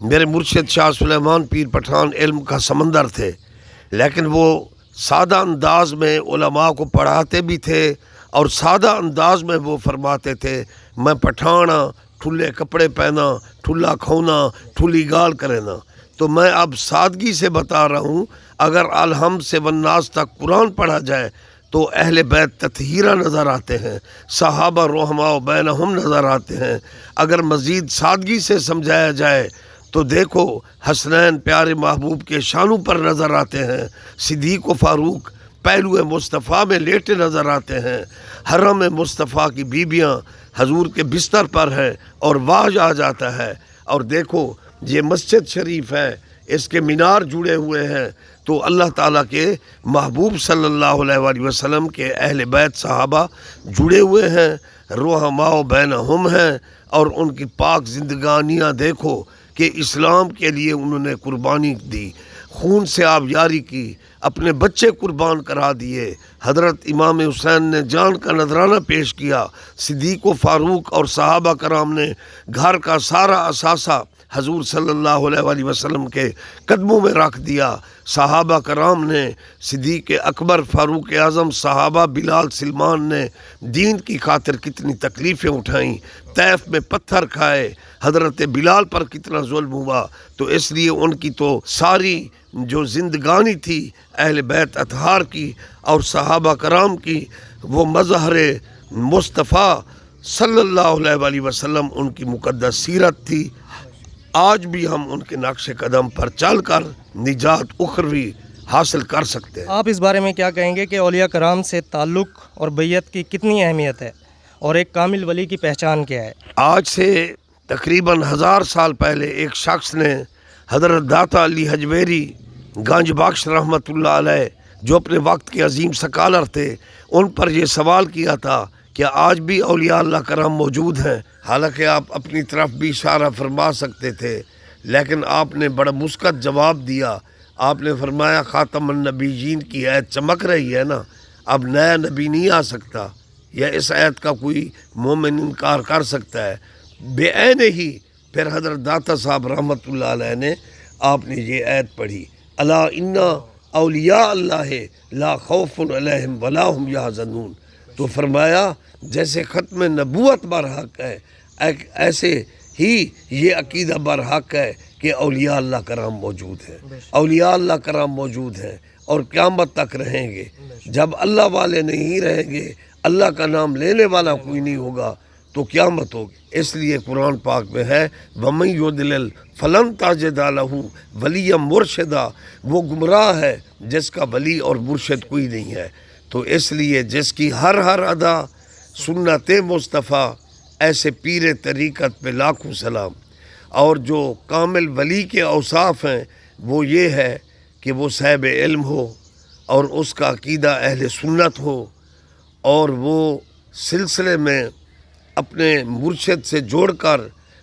میرے مرشد شاہ سلیمان پیر پٹھان علم کا سمندر تھے، لیکن وہ سادہ انداز میں علماء کو پڑھاتے بھی تھے، اور سادہ انداز میں وہ فرماتے تھے میں پٹھانا ٹھلے کپڑے پہنا ٹھلا کھونا ٹھلی گال کرینا۔ تو میں اب سادگی سے بتا رہا ہوں، اگر الحمد سے والناس تک قرآن پڑھا جائے تو اہل بیت تطہیرہ نظر آتے ہیں، صحابہ رحماء بینہم نظر آتے ہیں۔ اگر مزید سادگی سے سمجھایا جائے تو دیکھو حسنین پیارے محبوب کے شانوں پر نظر آتے ہیں، صدیق و فاروق پہلو مصطفیٰ میں لیٹے نظر آتے ہیں، حرم مصطفیٰ کی بیویاں حضور کے بستر پر ہیں اور واج آ جاتا ہے۔ اور دیکھو یہ مسجد شریف ہے، اس کے مینار جڑے ہوئے ہیں، تو اللہ تعالیٰ کے محبوب صلی اللہ علیہ وآلہ وسلم کے اہل بیت صحابہ جڑے ہوئے ہیں، رحماء بینہم ہیں، اور ان کی پاک زندگانیاں دیکھو کہ اسلام کے لیے انہوں نے قربانی دی، خون سے آبیاری کی، اپنے بچے قربان کرا دیے۔ حضرت امام حسین نے جان کا نذرانہ پیش کیا، صدیق و فاروق اور صحابہ کرام نے گھر کا سارا اثاثہ حضور صلی اللہ علیہ وآلہ وسلم کے قدموں میں رکھ دیا۔ صحابہ کرام نے، صدیق اکبر فاروق اعظم صحابہ بلال سلمان نے دین کی خاطر کتنی تکلیفیں اٹھائیں، طیف میں پتھر کھائے، حضرت بلال پر کتنا ظلم ہوا۔ تو اس لیے ان کی تو ساری جو زندگانی تھی اہل بیت اطہار کی اور صحابہ کرام کی، وہ مظہر مصطفیٰ صلی اللہ علیہ وآلہ وسلم ان کی مقدس سیرت تھی۔ آج بھی ہم ان کے نقش قدم پر چل کر نجات اخروی حاصل کر سکتے ہیں۔ آپ اس بارے میں کیا کہیں گے کہ اولیاء کرام سے تعلق اور بیعت کی کتنی اہمیت ہے اور ایک کامل ولی کی پہچان کیا ہے؟ آج سے تقریباً 1000 سال پہلے ایک شخص نے حضرت داتا علی حجویری گنج بخش رحمۃ اللہ علیہ، جو اپنے وقت کے عظیم سکالر تھے، ان پر یہ سوال کیا تھا کہ آج بھی اولیاء اللہ کرام موجود ہیں؟ حالانکہ آپ اپنی طرف بھی اشارہ فرما سکتے تھے، لیکن آپ نے بڑا مثبت جواب دیا۔ آپ نے فرمایا خاتم النبیین کی آیت چمک رہی ہے نا، اب نیا نبی نہیں آ سکتا، یا اس آیت کا کوئی مومن انکار کر سکتا ہے؟ بے عین ہی پھر حضرت داتا صاحب رحمۃ اللہ علیہ نے آپ نے یہ آیت پڑھی، الا ان اولیاء اللہ لا خوف علیہم ولا هم یحزنون۔ تو فرمایا جیسے ختم نبوت برحق ہے، ایسے ہی یہ عقیدہ برحق ہے کہ اولیاء اللہ کرام موجود ہیں، اولیاء اللہ کرام موجود ہیں اور قیامت تک رہیں گے۔ جب اللہ والے نہیں رہیں گے، اللہ کا نام لینے والا کوئی نہیں ہوگا، تو قیامت ہوگی۔ اس لیے قرآن پاک میں ہے وَمَن يُضْلِلْ فَلَن تَجِدَ لَهُ وَلِيًّا مُرْشِدًا، وہ گمراہ ہے جس کا ولی اور مرشد کوئی نہیں ہے۔ تو اس لیے جس کی ہر ادا سنت مصطفیٰ، ایسے پیر طریقت پہ لاکھوں سلام۔ اور جو کامل ولی کے اوصاف ہیں وہ یہ ہے کہ وہ صاحب علم ہو اور اس کا عقیدہ اہل سنت ہو، اور وہ سلسلے میں اپنے مرشد سے جوڑ کر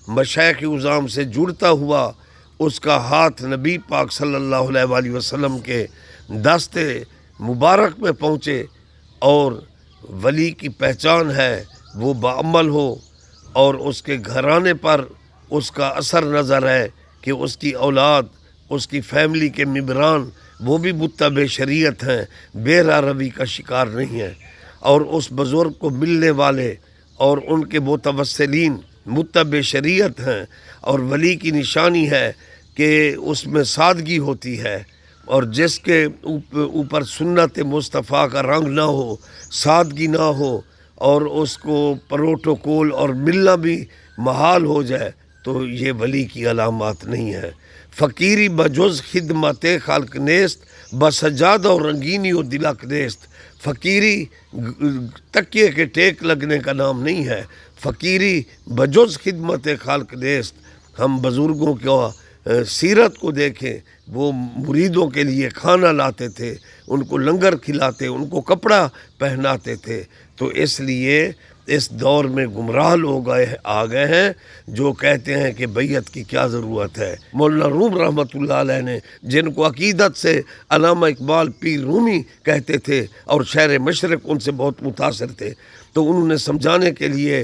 مشائخ اعظام سے جڑتا ہوا اس کا ہاتھ نبی پاک صلی اللہ علیہ وآلہ وسلم کے دست مبارک میں پہنچے، اور ولی کی پہچان ہے وہ بعمل ہو، اور اس کے گھرانے پر اس کا اثر نظر ہے کہ اس کی اولاد، اس کی فیملی کے ممبران وہ بھی متبع شریعت ہیں، بے راہ روی کا شکار نہیں ہیں، اور اس بزرگ کو ملنے والے اور ان کے متوسلین متبع شریعت ہیں۔ اور ولی کی نشانی ہے کہ اس میں سادگی ہوتی ہے، اور جس کے اوپر سنت مصطفیٰ کا رنگ نہ ہو، سادگی نہ ہو، اور اس کو پروٹوکول اور ملنا بھی محال ہو جائے، تو یہ ولی کی علامات نہیں ہے۔ فقیری بجز خدمت خلق نیست، بسجادہ و رنگینی و دلک نیست۔ فقیری تکیے کے ٹیک لگنے کا نام نہیں ہے، فقیری بجز خدمت خلق نیست۔ ہم بزرگوں کو سیرت کو دیکھیں، وہ مریدوں کے لیے کھانا لاتے تھے، ان کو لنگر کھلاتے، ان کو کپڑا پہناتے تھے۔ تو اس لیے اس دور میں گمراہ لوگ آ گئے ہیں جو کہتے ہیں کہ بیعت کی کیا ضرورت ہے۔ مولانا روم رحمۃ اللہ علیہ نے، جن کو عقیدت سے علامہ اقبال پیر رومی کہتے تھے اور شہر مشرق ان سے بہت متاثر تھے، تو انہوں نے سمجھانے کے لیے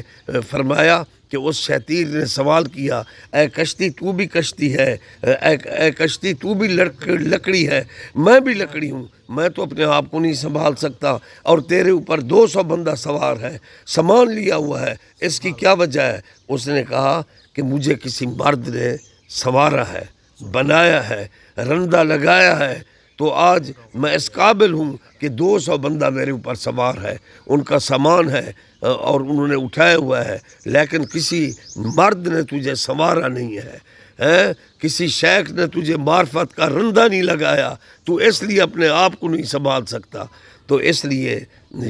فرمایا کہ اس شیطان نے سوال کیا، اے کشتی تو بھی کشتی ہے، اے کشتی تو بھی لکڑی ہے، میں بھی لکڑی ہوں، میں تو اپنے آپ کو نہیں سنبھال سکتا، اور تیرے اوپر 200 بندہ سوار ہے، سامان لیا ہوا ہے، اس کی کیا وجہ ہے؟ اس نے کہا کہ مجھے کسی مرد نے سنوارا ہے، بنایا ہے، رندہ لگایا ہے، تو آج میں اس قابل ہوں کہ 200 بندہ میرے اوپر سوار ہے، ان کا سامان ہے اور انہوں نے اٹھایا ہوا ہے، لیکن کسی مرد نے تجھے سنوارا نہیں ہے، کسی شیخ نے تجھے معرفت کا رندہ نہیں لگایا، تو اس لیے اپنے آپ کو نہیں سنبھال سکتا۔ تو اس لیے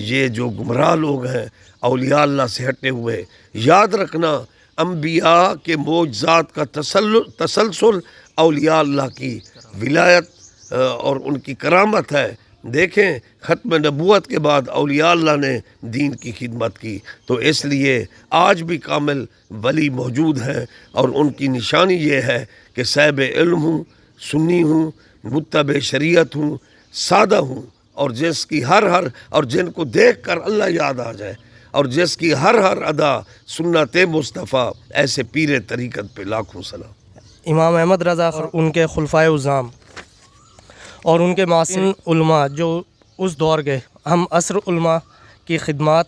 یہ جو گمراہ لوگ ہیں اولیاء اللہ سے ہٹے ہوئے، یاد رکھنا انبیاء کے معجزات کا تسلسل اولیاء اللہ کی ولایت اور ان کی کرامت ہے۔ دیکھیں ختم نبوت کے بعد اولیاء اللہ نے دین کی خدمت کی، تو اس لیے آج بھی کامل ولی موجود ہیں، اور ان کی نشانی یہ ہے کہ صاحب علم ہوں، سنی ہوں، متبع شریعت ہوں، سادہ ہوں، اور جس کی ہر اور جن کو دیکھ کر اللہ یاد آ جائے، اور جس کی ہر ادا سنت مصطفیٰ، ایسے پیر طریقت پہ لاکھوں سلام۔ امام احمد رضا اور ان کے خلفائے اعظام اور ان کے معاصر علماء جو اس دور کے ہم عصر علماء کی خدمات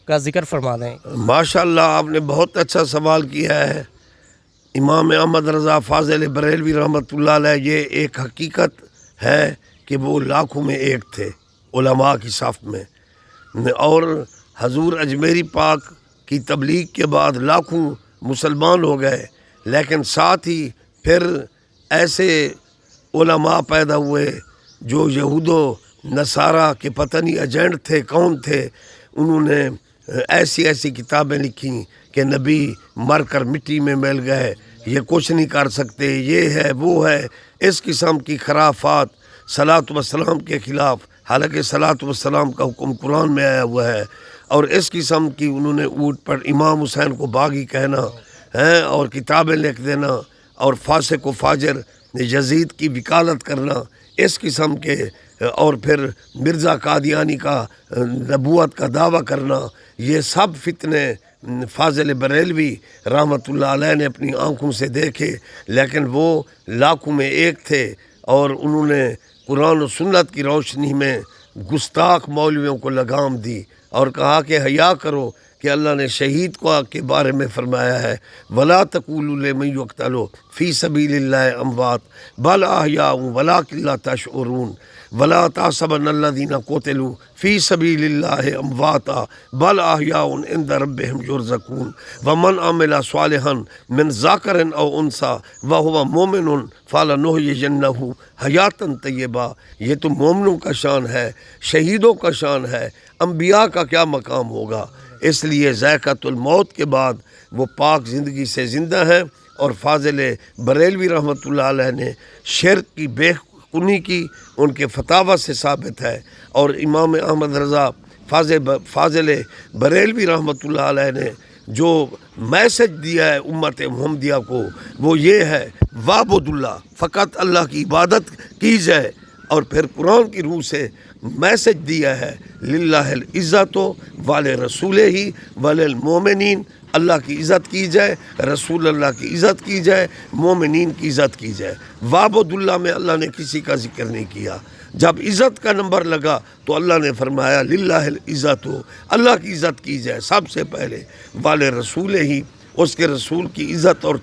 کا ذکر فرما دیں۔ ماشاء اللہ، آپ نے بہت اچھا سوال کیا ہے۔ امام احمد رضا فاضل بریلوی رحمۃ اللہ علیہ، یہ ایک حقیقت ہے کہ وہ لاکھوں میں ایک تھے علماء کی صف میں، اور حضور اجمیری پاک کی تبلیغ کے بعد لاکھوں مسلمان ہو گئے، لیکن ساتھ ہی پھر ایسے علماء پیدا ہوئے جو یہود و نصارہ کے پتہ نہیں ایجنٹ تھے، کون تھے، انہوں نے ایسی کتابیں لکھیں کہ نبی مر کر مٹی میں مل گئے، یہ کچھ نہیں کر سکتے، یہ ہے وہ ہے، اس قسم کی خرافات صلاۃ والسلام کے خلاف، حالانکہ صلاۃ والسلام کا حکم قرآن میں آیا ہوا ہے، اور اس قسم کی انہوں نے اونٹ پر امام حسین کو باغی کہنا ہے، اور کتابیں لکھ دینا، اور فاسق و فاجر یزید کی وکالت کرنا، اس قسم کے، اور پھر مرزا قادیانی کا نبوت کا دعویٰ کرنا، یہ سب فتنے فاضل بریلوی رحمۃ اللہ علیہ نے اپنی آنکھوں سے دیکھے، لیکن وہ لاکھوں میں ایک تھے، اور انہوں نے قرآن و سنت کی روشنی میں گستاخ مولویوں کو لگام دی اور کہا کہ حیا کرو کہ اللہ نے شہید کو کے بارے میں فرمایا ہے، وَلَا تَقُولُوا لِمَن يُقْتَلُ فِي سَبِيلِ اللَّهِ أَمْوَاتٌ بَلْ أَحْيَاءٌ وَلَٰكِن لَّا تَشْعُرُونَ وَلَا تَحْسَبَنَّ الَّذِينَ قُتِلُوا فِي سَبِيلِ اللَّهِ أَمْوَاتًا بَلْ أَحْيَاءٌ عِندَ رَبِّهِمْ يُرْزَقُونَ وَمَنْ عَمِلَ صَالِحًا مِّن ذَكَرٍ أَوْ أُنثَىٰ وَهُوَ مُؤْمِنٌ فَلَنُحْيِيَنَّهُ حَيَاةً طَيِّبَةً۔ یہ تو مومنوں کا شان ہے، شہیدوں کا شان ہے، انبیاء کا کیا مقام ہوگا؟ اس لیے ذائقۃ الموت کے بعد وہ پاک زندگی سے زندہ ہیں، اور فاضل بریلوی رحمۃ اللہ علیہ نے شرک کی بے کنی کی، ان کے فتاوی سے ثابت ہے، اور امام احمد رضا فاضل بریلوی رحمۃ اللہ علیہ نے جو میسج دیا ہے امت محمدیہ کو، وہ یہ ہے وعبد اللہ، فقط اللہ کی عبادت کی جائے، اور پھر قرآن کی روح سے میسج دیا ہے للہ العزت ولرسولہ وللمؤمنین، اللہ کی عزت کی جائے، رسول اللہ کی عزت کی جائے، مومنین کی عزت کی جائے۔ وعبد اللہ میں اللہ نے کسی کا ذکر نہیں کیا، جب عزت کا نمبر لگا تو اللہ نے فرمایا للہ العزت، اللہ کی عزت کی جائے سب سے پہلے، ولرسولہ، اس کے رسول کی عزت اور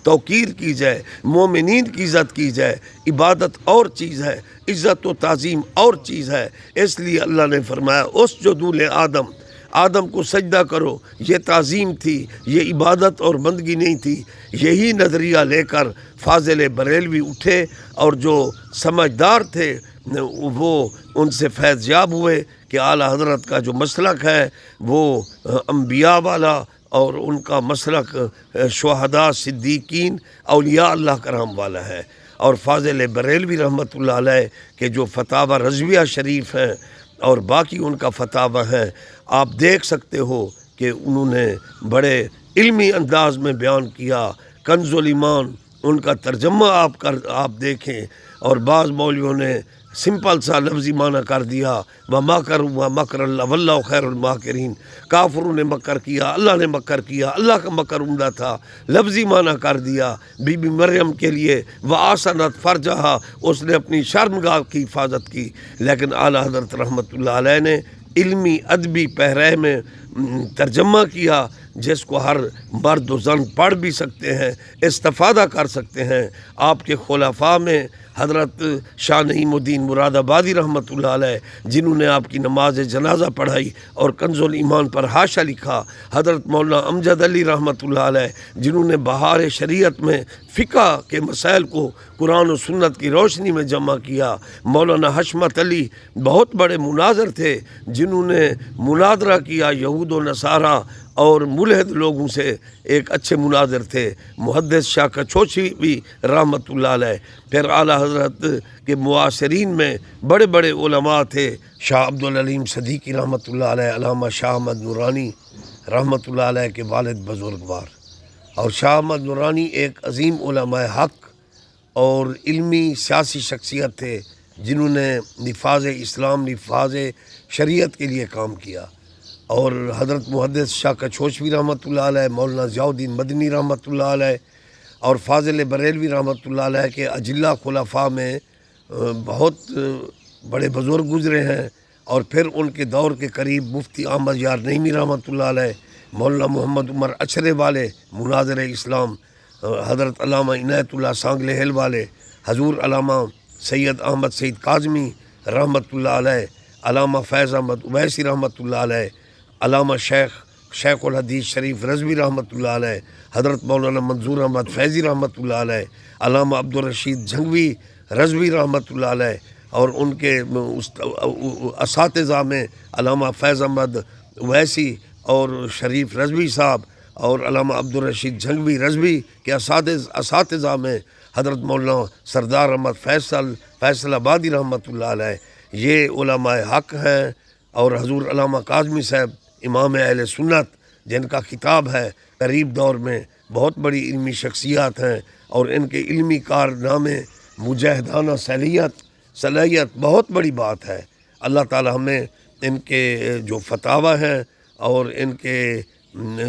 توقیر کی جائے، مومنین کی عزت کی جائے۔ عبادت اور چیز ہے، عزت و تعظیم اور چیز ہے، اس لیے اللہ نے فرمایا اسجدوا لآدم، آدم کو سجدہ کرو، یہ تعظیم تھی، یہ عبادت اور بندگی نہیں تھی۔ یہی نظریہ لے کر فاضل بریلوی اٹھے، اور جو سمجھدار تھے وہ ان سے فیض یاب ہوئے کہ اعلیٰ حضرت کا جو مسلک ہے وہ انبیاء والا، اور ان کا مسلک شہداء، صدیقین، اولیاء اللہ کرام والا ہے۔ اور فاضل بریلوی رحمۃ اللہ علیہ کے جو فتاوی رضویہ شریف ہیں اور باقی ان کا فتاوی ہیں، آپ دیکھ سکتے ہو کہ انہوں نے بڑے علمی انداز میں بیان کیا۔ کنز الایمان ان کا ترجمہ آپ دیکھیں، اور بعض مولویوں نے سمپل سا لفظی معنی کر دیا، وَمَكَرُوا وَمَكَرَ اللَّهُ وَاللَّهُ خَيْرُ الْمَاكِرِينَ، کافروں نے مکر کیا، اللہ نے مکر کیا، اللہ کا مکر عمدہ تھا، لفظی معنی کر دیا۔ بی بی مریم کے لیے وَآسَنَتْ فَرْجَهَا، اس نے اپنی شرمگاہ کی حفاظت کی، لیکن اعلیٰ حضرت رحمۃ اللہ علیہ نے علمی ادبی پیرے میں ترجمہ کیا، جس کو ہر مرد و زن پڑھ بھی سکتے ہیں، استفادہ کر سکتے ہیں۔ آپ کے خلفاء میں حضرت شاہ نعیم الدین مراد آبادی رحمۃ اللہ علیہ، جنہوں نے آپ کی نماز جنازہ پڑھائی اور کنز الایمان پر حاشہ لکھا، حضرت مولانا امجد علی رحمۃ اللہ علیہ، جنہوں نے بہار شریعت میں فقہ کے مسائل کو قرآن و سنت کی روشنی میں جمع کیا، مولانا حشمت علی بہت بڑے مناظر تھے، جنہوں نے مناظرہ کیا یہود و نصارہ اور ملحد لوگوں سے، ایک اچھے مناظر تھے۔ محدث شاہ کچھوچی بھی رحمۃ اللہ علیہ، پھر اعلیٰ حضرت کے معاصرین میں بڑے بڑے علماء تھے، شاہ عبدالعلیم صدیقی رحمۃ اللہ علیہ، علامہ شاہ احمد نورانی رحمۃ اللہ علیہ کے والد بزرگوار، اور شاہ احمد نورانی ایک عظیم علماء حق اور علمی سیاسی شخصیت تھے، جنہوں نے نفاذ اسلام، نفاذ شریعت کے لیے کام کیا۔ اور حضرت محدث شاہ کچھوچوی رحمۃ اللہ علیہ، مولانا ضیاء الدین مدنی رحمۃ اللہ علیہ اور فاضل بریلوی رحمۃ اللہ علیہ کے اجلا خلفاء میں بہت بڑے بزرگ گزرے ہیں، اور پھر ان کے دور کے قریب مفتی احمد یار نعیمی رحمۃ اللہ علیہ، مولانا محمد عمر اچھرے والے مناظر اسلام، حضرت علامہ عنایت اللہ سانگل ہل والے، حضور علامہ سید احمد سعید کاظمی رحمۃ اللہ علیہ، علامہ فیض احمد اویسی رحمۃ اللہ علیہ، علامہ شیخ الحدیث شریف رضوی رحمۃ اللہ علیہ، حضرت مولانا منظور احمد فیضی رحمۃ اللہ علیہ، علامہ عبدالرشید جھنگوی رضوی رحمۃ اللہ علیہ، اور ان کے اساتذہ میں علامہ فیض احمد اویسی اور شریف رضوی صاحب، اور علامہ عبدالرشید جھنگوی رضوی کے اساتذہ میں حضرت مولانا سردار احمد فیصل آبادی رحمۃ اللہ علیہ، یہ علماء حق ہیں۔ اور حضور علامہ کاظمی صاحب امام اہل سنت، جن کا خطاب ہے قریب دور میں، بہت بڑی علمی شخصیات ہیں، اور ان کے علمی کارنامے، مجاہدانہ صلاحیت بہت بڑی بات ہے۔ اللہ تعالی ہمیں ان کے جو فتاوی ہیں اور ان کے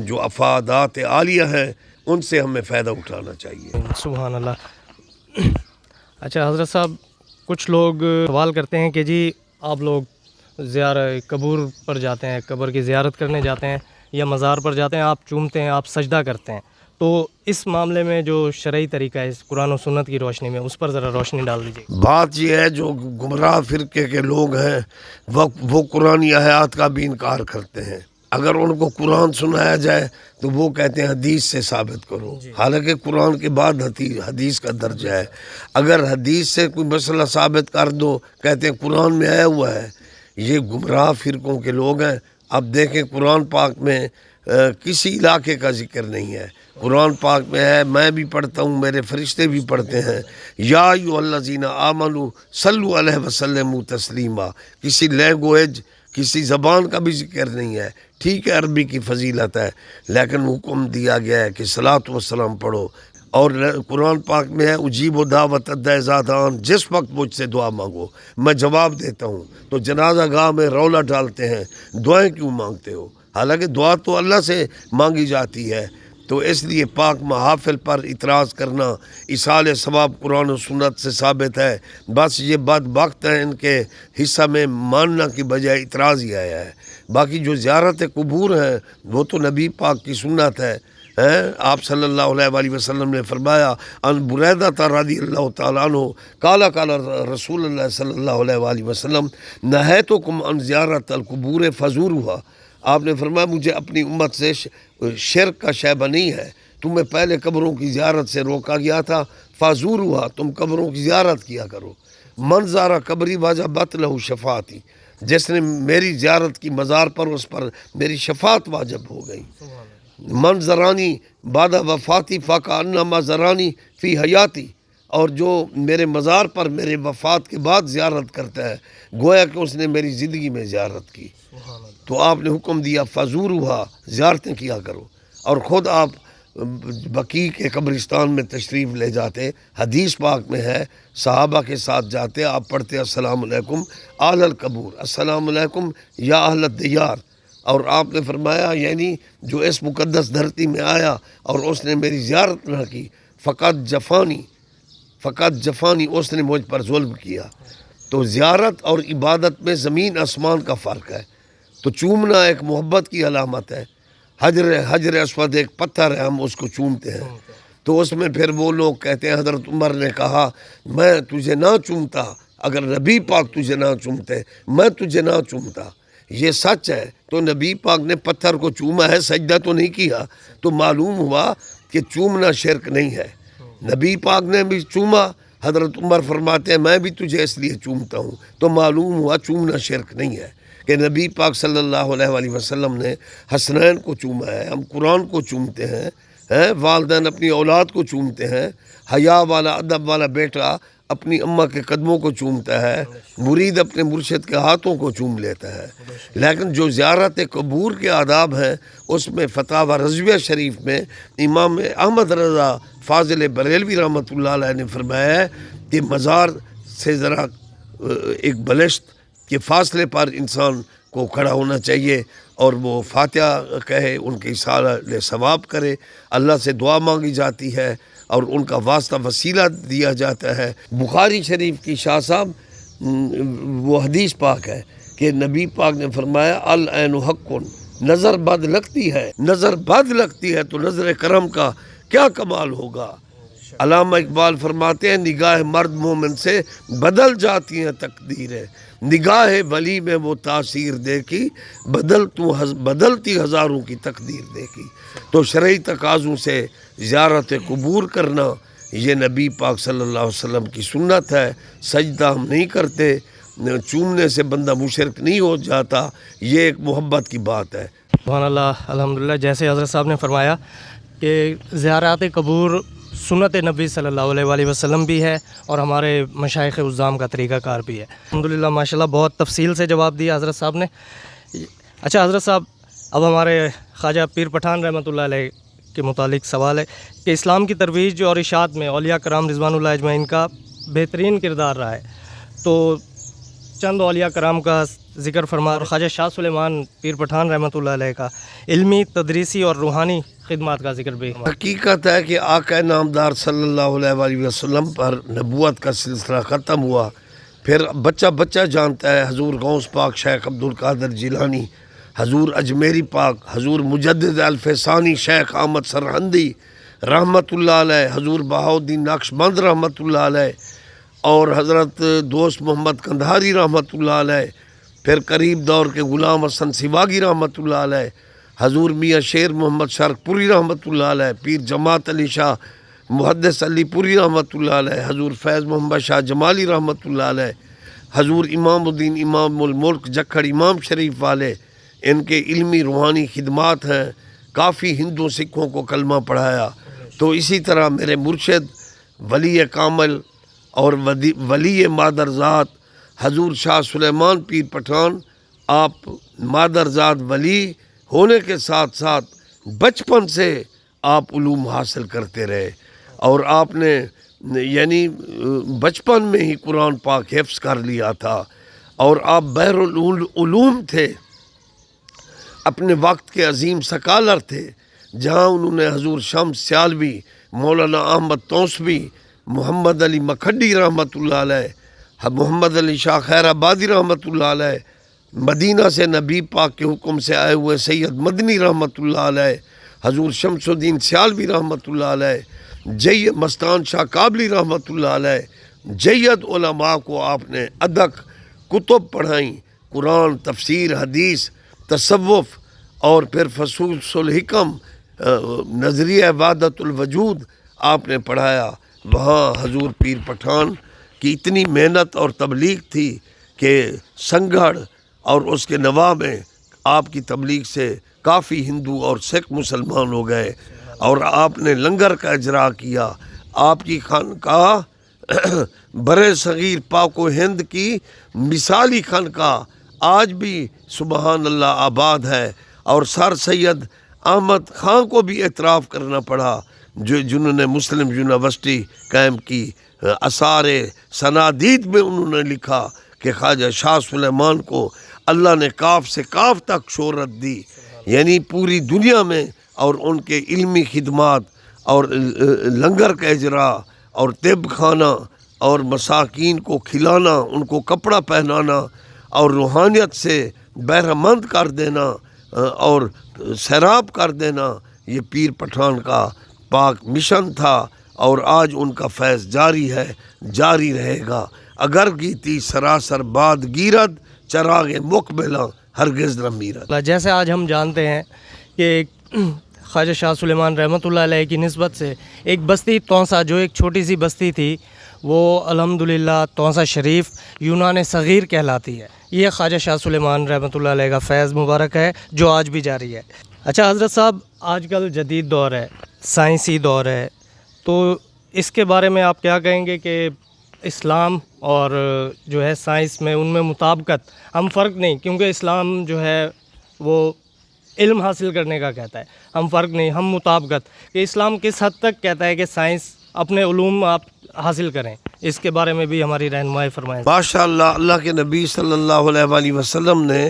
جو افادات عالیہ ہیں، ان سے ہمیں فائدہ اٹھانا چاہیے۔ سبحان اللہ۔ اچھا حضرت صاحب، کچھ لوگ سوال کرتے ہیں کہ جی آپ لوگ قبور پر جاتے ہیں، قبر کی زیارت کرنے جاتے ہیں یا مزار پر جاتے ہیں، آپ چومتے ہیں، آپ سجدہ کرتے ہیں، تو اس معاملے میں جو شرعی طریقہ ہے قرآن و سنت کی روشنی میں، اس پر ذرا روشنی ڈال دیجیے۔ بات یہ ہے، جو گمراہ فرقے کے لوگ ہیں وہ قرآن آیات کا بھی انکار کرتے ہیں۔ اگر ان کو قرآن سنایا جائے تو وہ کہتے ہیں حدیث سے ثابت کرو، حالانکہ قرآن کے بعد حدیث کا درجہ ہے۔ اگر حدیث سے کوئی مسئلہ ثابت کر دو، کہتے ہیں قرآن میں آیا ہوا ہے۔ یہ گمراہ فرقوں کے لوگ ہیں۔ اب دیکھیں قرآن پاک میں کسی علاقے کا ذکر نہیں ہے، قرآن پاک میں ہے، میں بھی پڑھتا ہوں، میرے فرشتے بھی پڑھتے ہیں، یا ایھا الذین آمنوا صلوا علیہ وسلموا تسلیما۔ کسی لینگویج، کسی زبان کا بھی ذکر نہیں ہے۔ ٹھیک ہے عربی کی فضیلت ہے، لیکن حکم دیا گیا ہے کہ صلاۃ و سلام پڑھو۔ اور قرآن پاک میں ہے اجیب و دعوت الداعی اذا دعان، جس وقت مجھ سے دعا مانگو میں جواب دیتا ہوں۔ تو جنازہ گاہ میں رولا ڈالتے ہیں، دعائیں کیوں مانگتے ہو؟ حالانکہ دعا تو اللہ سے مانگی جاتی ہے۔ تو اس لیے پاک محافل پر اعتراض کرنا، ایصال ثواب قرآن و سنت سے ثابت ہے، بس یہ بدبخت ہیں، ان کے حصہ میں ماننا کی بجائے اعتراض ہی آیا ہے۔ باقی جو زیارت قبور ہیں وہ تو نبی پاک کی سنت ہے۔ آپ صلی اللہ علیہ وآلہ وسلم نے فرمایا، ان بریدہ رضی اللہ تعالیٰ عنہ قال قال رسول اللہ صلی اللہ علیہ وآلہ وسلم نہیتکم عن زیارت القبور فزورها۔ آپ نے فرمایا مجھے اپنی امت سے شرک کا شائبہ نہیں ہے، تمہیں پہلے قبروں کی زیارت سے روکا گیا تھا، فزورها، تم قبروں کی زیارت کیا کرو۔ من زار قبری وجبت لہ شفاعتی، جس نے میری زیارت کی مزار پر، اس پر میری شفاعت واجب ہو گئی۔ من زرانی بعد وفاتی فکأنما زرانی فی حیاتی، اور جو میرے مزار پر میرے وفات کے بعد زیارت کرتا ہے گویا کہ اس نے میری زندگی میں زیارت کی۔ تو آپ نے حکم دیا فزورها، زیارتیں کیا کرو، اور خود آپ بقیع کے قبرستان میں تشریف لے جاتے، حدیث پاک میں ہے صحابہ کے ساتھ جاتے، آپ پڑھتے السلام علیکم اہل القبور، السلام علیکم یا اہل الدیار، اور آپ نے فرمایا یعنی جو اس مقدس دھرتی میں آیا اور اس نے میری زیارت نہ کی، فقط جفانی اس نے مجھ پر ظلم کیا۔ تو زیارت اور عبادت میں زمین آسمان کا فرق ہے۔ تو چومنا ایک محبت کی علامت ہے۔ حجر اسود ایک پتھر ہے، ہم اس کو چومتے ہیں۔ تو اس میں پھر وہ لوگ کہتے ہیں حضرت عمر نے کہا میں تجھے نہ چومتا، اگر نبی پاک تجھے نہ چومتے میں تجھے نہ چومتا۔ یہ سچ ہے۔ تو نبی پاک نے پتھر کو چوما ہے، سجدہ تو نہیں کیا، تو معلوم ہوا کہ چومنا شرک نہیں ہے۔ نبی پاک نے بھی چوما، حضرت عمر فرماتے ہیں میں بھی تجھے اس لیے چومتا ہوں، تو معلوم ہوا چومنا شرک نہیں ہے کہ نبی پاک صلی اللہ علیہ وآلہ وسلم نے حسنین کو چوما ہے۔ ہم قرآن کو چومتے ہیں، والدین اپنی اولاد کو چومتے ہیں، حیا والا ادب والا بیٹا اپنی اماں کے قدموں کو چومتا ہے، مرید اپنے مرشد کے ہاتھوں کو چوم لیتا ہے۔ لیکن جو زیارت قبور کے آداب ہیں اس میں فتاوی رضویہ شریف میں امام احمد رضا فاضل بریلوی رحمۃ اللہ علیہ نے فرمایا ہے کہ مزار سے ذرا ایک بلشت کے فاصلے پر انسان کو کھڑا ہونا چاہیے اور وہ فاتحہ کہے، ان کے اصالہ ثواب کرے، اللہ سے دعا مانگی جاتی ہے اور ان کا واسطہ وسیلہ دیا جاتا ہے۔ بخاری شریف کی شاہ صاحب وہ حدیث پاک ہے کہ نبی پاک نے فرمایا العین حق، نظر بد لگتی ہے تو نظر کرم کا کیا کمال ہوگا۔ علامہ اقبال فرماتے ہیں نگاہ مرد مومن سے بدل جاتی ہیں تقدیریں، نگاہ ولی میں وہ تاثیر دیکھی بدلتی ہزاروں کی تقدیر دیکھی۔ تو شرعی تقاضوں سے زیارت قبور کرنا یہ نبی پاک صلی اللہ علیہ وسلم کی سنت ہے۔ سجدہ ہم نہیں کرتے، چومنے سے بندہ مشرک نہیں ہو جاتا، یہ ایک محبت کی بات ہے۔ سبحان اللہ، الحمدللہ۔ جیسے حضرت صاحب نے فرمایا کہ زیارات قبور سنت نبی صلی اللہ علیہ وآلہ وسلم بھی ہے اور ہمارے مشائخ عظام کا طریقہ کار بھی ہے۔ الحمدللہ ماشاءاللہ بہت تفصیل سے جواب دیا حضرت صاحب نے۔ اچھا حضرت صاحب، اب ہمارے خواجہ پیر پٹھان رحمۃ اللہ علیہ کے متعلق سوال ہے کہ اسلام کی ترویج اور اشاعت میں اولیاء کرام رضوان اللہ اجمعین کا بہترین کردار رہا ہے، تو چند اولیاء کرام کا ذکر فرما اور خواجہ شاہ سلیمان پیر پٹھان رحمۃ اللہ علیہ کا علمی، تدریسی اور روحانی خدمات کا ذکر بھی۔ حقیقت ہے کہ آقا نامدار صلی اللہ علیہ وآلہ وسلم پر نبوت کا سلسلہ ختم ہوا، پھر بچہ جانتا ہے حضور غوث پاک شیخ عبد القادر جیلانی، حضور اجمیری پاک، حضور مجدد الفسانی شیخ احمد سرہندی رحمۃ اللہ علیہ، حضور بہاؤالدین نقشبند رحمۃ اللہ علیہ، اور حضرت دوست محمد کندھاری رحمۃ اللہ علیہ، پھر قریب دور کے غلام حسن سواگی رحمۃ اللہ علیہ، حضور میاں شیر محمد شرق پوری رحمۃ اللہ علیہ، پیر جماعت علی شاہ محدث علی پوری رحمۃ اللہ علیہ، حضور فیض محمد شاہ جمالی رحمۃ اللہ علیہ، حضور امام الدین امام الملک جکھڑ امام شریف والے، ان کے علمی روحانی خدمات ہیں، کافی ہندو سکھوں کو کلمہ پڑھایا۔ تو اسی طرح میرے مرشد ولی کامل اور ولی مادر ذات حضور شاہ سلیمان پیر پٹھان، آپ مادر ذات ولی ہونے کے ساتھ ساتھ بچپن سے آپ علوم حاصل کرتے رہے، اور آپ نے یعنی بچپن میں ہی قرآن پاک حفظ کر لیا تھا، اور آپ بحر العلوم تھے، اپنے وقت کے عظیم سکالر تھے، جہاں انہوں نے حضور شمس سیالوی، مولانا احمد توسوی، محمد علی مکھڈی رحمۃ اللہ علیہ، محمد علی شاہ خیر آبادی رحمۃ اللہ علیہ، مدینہ سے نبی پاک کے حکم سے آئے ہوئے سید مدنی رحمۃ اللہ علیہ، حضور شمس الدین سیالوی رحمۃ اللہ علیہ، مستان شاہ قابلی رحمۃ اللہ علیہ، جید علماء کو آپ نے ادق کتب پڑھائیں، قرآن، تفسیر، حدیث، تصوف، اور پھر فصوص الحکم، نظریہ وحدت الوجود آپ نے پڑھایا۔ وہاں حضور پیر پٹھان کی اتنی محنت اور تبلیغ تھی کہ سنگھڑ اور اس کے نواح میں آپ کی تبلیغ سے کافی ہندو اور سکھ مسلمان ہو گئے، اور آپ نے لنگر کا اجرا کیا۔ آپ کی خانقاہ برے صغیر پاک و ہند کی مثالی خانقاہ آج بھی سبحان اللہ آباد ہے، اور سر سید احمد خان کو بھی اعتراف کرنا پڑا جنہوں نے مسلم یونیورسٹی قائم کی. آثار سنادید میں انہوں نے لکھا کہ خواجہ شاہ سلیمان کو اللہ نے کاف سے کاف تک شہرت دی، یعنی پوری دنیا میں. اور ان کے علمی خدمات اور لنگر کا اجرا اور طب خانہ اور مساکین کو کھلانا، ان کو کپڑا پہنانا اور روحانیت سے بہرمند کر دینا اور سیراب کر دینا، یہ پیر پٹھان کا پاک مشن تھا. اور آج ان کا فیض جاری ہے، جاری رہے گا. اگر گیتی سراسر باد گیرد، چراغ مقبلہ ہرگز نہ میرد. جیسے آج ہم جانتے ہیں کہ خواجہ شاہ سلیمان رحمۃ اللہ علیہ کی نسبت سے ایک بستی تونسا، جو ایک چھوٹی سی بستی تھی، وہ الحمدللہ تونسا شریف یونان صغیر کہلاتی ہے. یہ خواجہ شاہ سلیمان رحمۃ اللہ علیہ کا فیض مبارک ہے جو آج بھی جاری ہے. اچھا حضرت صاحب، آج کل جدید دور ہے، سائنسی دور ہے، تو اس کے بارے میں آپ کیا کہیں گے کہ اسلام اور جو ہے سائنس میں ان میں مطابقت، ہم فرق نہیں، کیونکہ اسلام جو ہے وہ علم حاصل کرنے کا کہتا ہے، ہم فرق نہیں، ہم مطابقت، کہ اسلام کس حد تک کہتا ہے کہ سائنس اپنے علوم آپ حاصل کریں، اس کے بارے میں بھی ہماری رہنمائی فرمائیں. ماشاءاللہ، اللہ کے نبی صلی اللہ علیہ وآلہ وسلم نے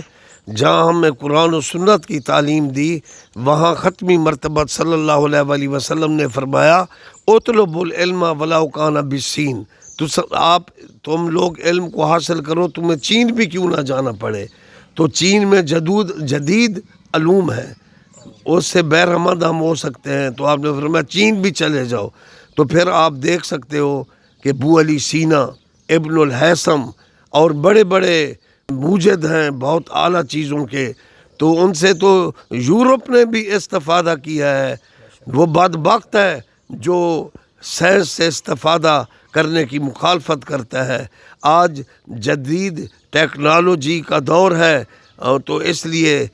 جہاں ہمیں قرآن و سنت کی تعلیم دی، وہاں ختمی مرتبہ صلی اللہ علیہ وآلہ وسلم نے فرمایا اطلب العلم ولو کان بالصین. تم لوگ علم کو حاصل کرو، تمہیں چین بھی کیوں نہ جانا پڑے. تو چین میں جدید علوم ہے، اس سے بہرمند ہم ہو سکتے ہیں. تو آپ نے فرمایا چین بھی چلے جاؤ. تو پھر آپ دیکھ سکتے ہو کہ ابو علی سینا، ابن الہیثم اور بڑے بڑے موجد ہیں بہت اعلیٰ چیزوں کے، تو ان سے تو یورپ نے بھی استفادہ کیا ہے. وہ بدبخت ہے جو سائنس سے استفادہ کرنے کی مخالفت کرتا ہے. آج جدید ٹیکنالوجی کا دور ہے، تو اس لیے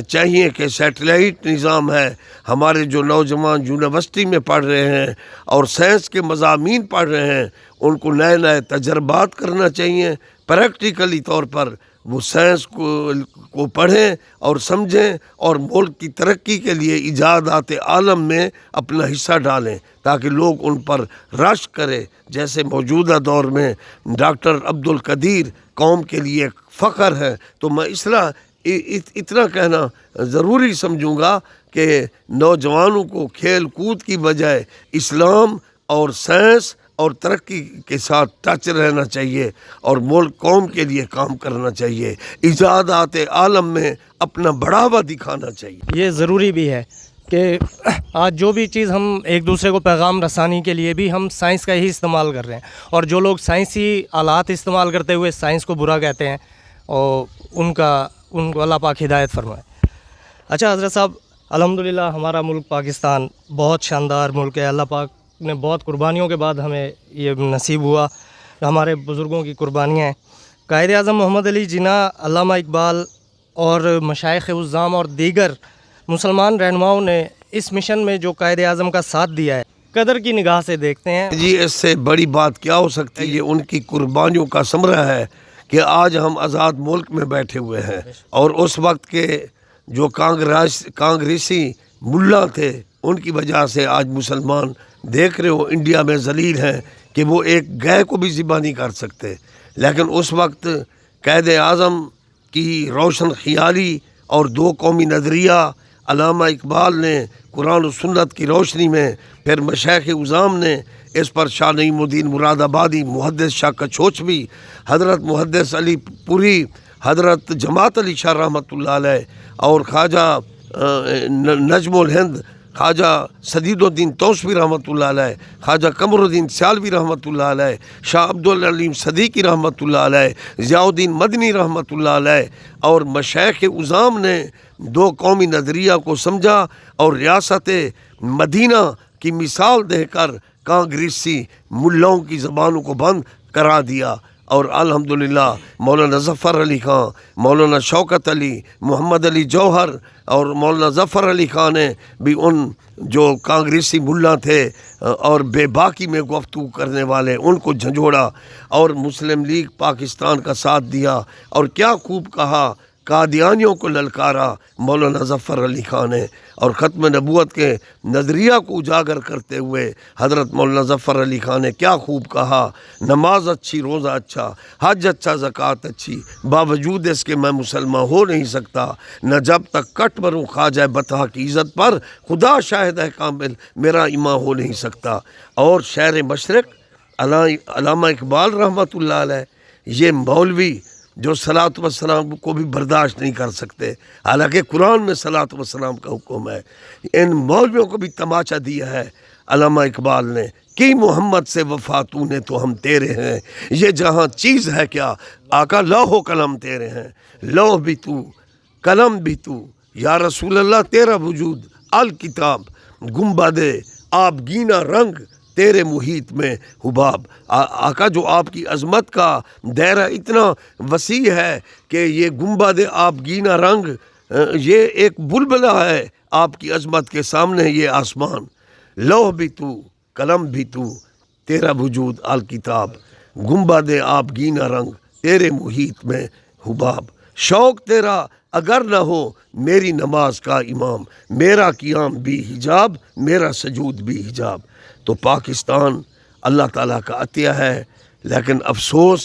چاہیے کہ سیٹلائٹ نظام ہے، ہمارے جو نوجوان یونیورسٹی میں پڑھ رہے ہیں اور سائنس کے مضامین پڑھ رہے ہیں، ان کو نئے نئے تجربات کرنا چاہیے. پریکٹیکلی طور پر وہ سائنس کو پڑھیں اور سمجھیں اور ملک کی ترقی کے لیے ایجادات عالم میں اپنا حصہ ڈالیں، تاکہ لوگ ان پر رشک کرے. جیسے موجودہ دور میں ڈاکٹر عبدالقدیر قوم کے لیے ایک فخر ہے. تو میں اتنا کہنا ضروری سمجھوں گا کہ نوجوانوں کو کھیل کود کی بجائے اسلام اور سائنس اور ترقی کے ساتھ ٹچ رہنا چاہیے اور ملک قوم کے لیے کام کرنا چاہیے، ایجادات عالم میں اپنا بڑھاوا دکھانا چاہیے. یہ ضروری بھی ہے کہ آج جو بھی چیز ہم ایک دوسرے کو پیغام رسانی کے لیے بھی ہم سائنس کا ہی استعمال کر رہے ہیں، اور جو لوگ سائنسی آلات استعمال کرتے ہوئے سائنس کو برا کہتے ہیں، اور ان کو اللہ پاک ہدایت فرمائے. اچھا حضرت صاحب، الحمدللہ ہمارا ملک پاکستان بہت شاندار ملک ہے. اللہ پاک نے بہت قربانیوں کے بعد ہمیں یہ نصیب ہوا، ہمارے بزرگوں کی قربانیاں ہیں. قائد اعظم محمد علی جناح، علامہ اقبال اور مشائخ عظام اور دیگر مسلمان رہنماؤں نے اس مشن میں جو قائد اعظم کا ساتھ دیا ہے، قدر کی نگاہ سے دیکھتے ہیں. جی، اس سے بڑی بات کیا ہو سکتی ہے؟ یہ ان کی قربانیوں کا ثمرہ ہے کہ آج ہم آزاد ملک میں بیٹھے ہوئے ہیں. اور اس وقت کے جو کانگریسی ملا تھے، ان کی وجہ سے آج مسلمان دیکھ رہے ہو انڈیا میں ذلیل ہیں کہ وہ ایک گائے کو بھی ذبح نہیں کر سکتے. لیکن اس وقت قائد اعظم کی روشن خیالی اور دو قومی نظریہ علامہ اقبال نے قرآن و سنت کی روشنی میں، پھر مشائخ عظام نے اس پر شاہ نعیم الدین مراد آبادی، محدث شاہ کچھوچوی، حضرت محدث علی پوری، حضرت جماعت علی شاہ رحمۃ اللہ علیہ، اور خواجہ نجم الہند خواجہ سدید الدین توسوی رحمۃ اللہ علیہ، خواجہ قمر الدین سیالوی رحمۃ اللہ علیہ، شاہ عبدالعلیم صدیقی رحمۃ اللہ علیہ، ضیاء الدین مدنی رحمۃ اللہ علیہ، اور مشائخ عظام نے دو قومی نظریہ کو سمجھا اور ریاست مدینہ کی مثال دے کر کانگریسی ملاؤں کی زبانوں کو بند کرا دیا. اور الحمدللہ مولانا ظفر علی خان، مولانا شوکت علی، محمد علی جوہر اور مولانا ظفر علی خان نے بھی ان جو کانگریسی ملا تھے اور بے باکی میں گفتگو کرنے والے، ان کو جھنجھوڑا اور مسلم لیگ پاکستان کا ساتھ دیا. اور کیا خوب کہا قادیانیوں کو للکارا مولانا ظفر علی خان نے، اور ختم نبوت کے نظریہ کو اجاگر کرتے ہوئے حضرت مولانا ظفر علی خان نے کیا خوب کہا، نماز اچھی، روزہ اچھا، حج اچھا، زکوٰۃ اچھی، باوجود اس کے میں مسلمان ہو نہیں سکتا، نہ جب تک کٹ مروں خواجہ بطحہ کی عزت پر، خدا شاہد ہے کامل میرا ایمان ہو نہیں سکتا۔ اور شہر مشرق علامہ اقبال رحمۃ اللہ علیہ، یہ مولوی جو صلاۃ والسلام کو بھی برداشت نہیں کر سکتے، حالانکہ قرآن میں صلاۃ والسلام کا حکم ہے، ان مولویوں کو بھی تماچا دیا ہے علامہ اقبال نے کہ محمد سے وفا تو نے تو ہم تیرے ہیں، یہ جہاں چیز ہے کیا آقا لوح و قلم تیرے ہیں، لوح بھی تو قلم بھی تو، یا رسول اللہ تیرا وجود الکتاب، گنبد آبگینہ رنگ تیرے محیط میں حباب۔ آقا جو آپ کی عظمت کا دائرہ اتنا وسیع ہے کہ یہ گنبد آبگینہ رنگ یہ ایک بلبلہ ہے آپ کی عظمت کے سامنے، یہ آسمان، لوح بھی تو قلم بھی تو، تیرا وجود الکتاب، گنبد آبگینہ رنگ تیرے محیط میں حباب۔ شوق تیرا اگر نہ ہو میری نماز کا امام، میرا قیام بھی حجاب، میرا سجود بھی حجاب۔ تو پاکستان اللہ تعالیٰ کا عطیہ ہے، لیکن افسوس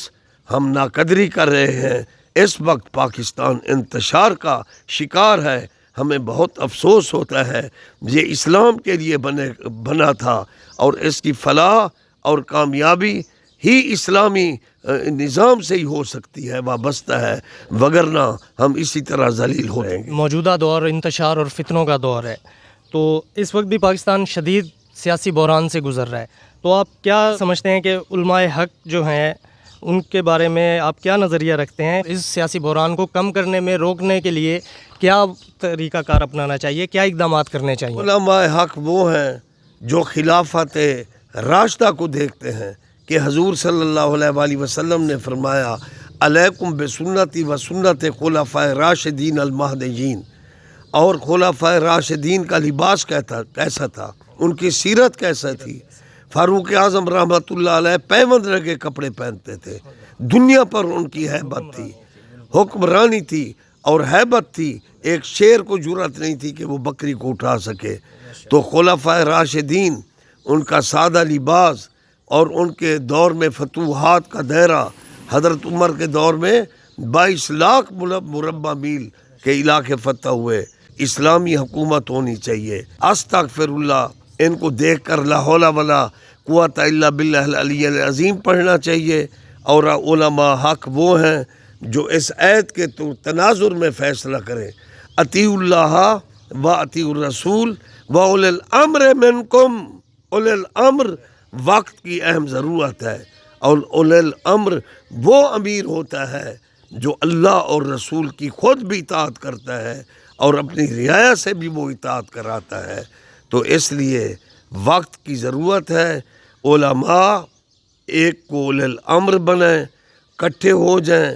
ہم ناقدری کر رہے ہیں، اس وقت پاکستان انتشار کا شکار ہے، ہمیں بہت افسوس ہوتا ہے، یہ اسلام کے لیے بنا تھا، اور اس کی فلاح اور کامیابی ہی اسلامی نظام سے ہی ہو سکتی ہے، وابستہ ہے، وگرنہ ہم اسی طرح ذلیل ہو رہیں گے۔ موجودہ دور انتشار اور فتنوں کا دور ہے، تو اس وقت بھی پاکستان شدید سیاسی بحران سے گزر رہا ہے، تو آپ کیا سمجھتے ہیں کہ علماء حق جو ہیں ان کے بارے میں آپ کیا نظریہ رکھتے ہیں؟ اس سیاسی بحران کو کم کرنے میں، روکنے کے لیے کیا طریقہ کار اپنانا چاہیے، کیا اقدامات کرنے چاہیے؟ علماء حق وہ ہیں جو خلافت راشدہ کو دیکھتے ہیں کہ حضور صلی اللہ علیہ وآلہ وسلم نے فرمایا علیکم بسنتی و سنت خلفاء راشدین المہدیین، اور خلفاء راشدین کا لباس کیسا تھا، ان کی سیرت کیسا تھی۔ فاروق اعظم رحمۃ اللہ علیہ پیوند لگے کپڑے پہنتے تھے، دنیا پر ان کی ہیبت تھی، حکمرانی تھی اور ہیبت تھی، ایک شیر کو جرأت نہیں تھی کہ وہ بکری کو اٹھا سکے۔ تو خلفاء راشدین، ان کا سادہ لباس اور ان کے دور میں فتوحات کا دائرہ، حضرت عمر کے دور میں 22 لاکھ مربع میل کے علاقے فتح ہوئے۔ اسلامی حکومت ہونی چاہیے، استغفر اللہ، ان کو دیکھ کر لا حول ولا قوت الا باللہ العلی العظیم پڑھنا چاہیے۔ اور علماء حق وہ ہیں جو اس آیت کے تناظر میں فیصلہ کریں، اطیعوا اللہ و اطیعوا الرسول و اولی الامر منکم۔ اولی الامر وقت کی اہم ضرورت ہے، اور اولی الامر وہ امیر ہوتا ہے جو اللہ اور رسول کی خود بھی اطاعت کرتا ہے اور اپنی رعایا سے بھی وہ اطاعت کراتا ہے۔ تو اس لیے وقت کی ضرورت ہے، علماء ایک کو اولی الامر بنیں، کٹھے ہو جائیں،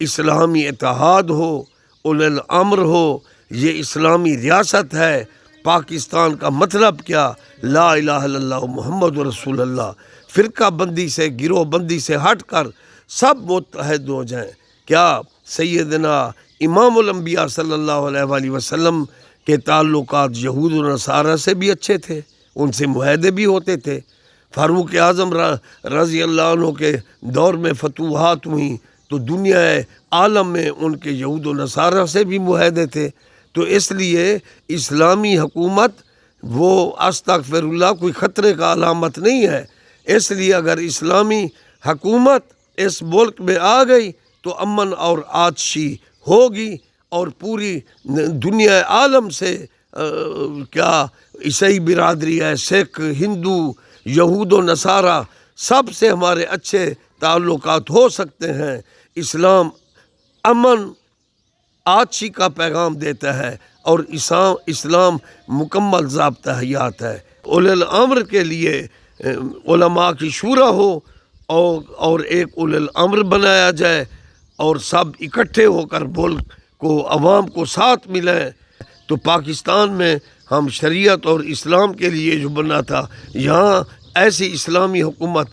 اسلامی اتحاد ہو، اولی الامر ہو، یہ اسلامی ریاست ہے۔ پاکستان کا مطلب کیا؟ لا الہ الا اللہ محمد رسول اللہ، فرقہ بندی سے، گروہ بندی سے ہٹ کر سب متحد ہو جائیں۔ کیا سیدنا امام الانبیاء صلی اللہ علیہ وآلہ وسلم کے تعلقات یہود و نصارہ سے بھی اچھے تھے، ان سے معاہدے بھی ہوتے تھے۔ فاروق اعظم رضی اللہ عنہ کے دور میں فتوحات ہوئیں تو دنیا عالم میں ان کے یہود و نصارہ سے بھی معاہدے تھے۔ تو اس لیے اسلامی حکومت وہ استغفر اللہ کوئی خطرے کا علامت نہیں ہے۔ اس لیے اگر اسلامی حکومت اس ملک میں آ گئی تو امن اور آتشی ہوگی، اور پوری دنیا عالم سے کیا عیسائی برادری ہے، سکھ، ہندو، یہود و نصارہ، سب سے ہمارے اچھے تعلقات ہو سکتے ہیں۔ اسلام امن آتشی کا پیغام دیتا ہے، اور اسلام مکمل ضابطہ حیات ہے۔ اولی الامر کے لیے علماء کی شورا ہو، اور ایک اولی الامر بنایا جائے، اور سب اکٹھے ہو کر ملک کو، عوام کو ساتھ ملیں، تو پاکستان میں ہم شریعت اور اسلام کے لیے جو بنا تھا، یہاں ایسی اسلامی حکومت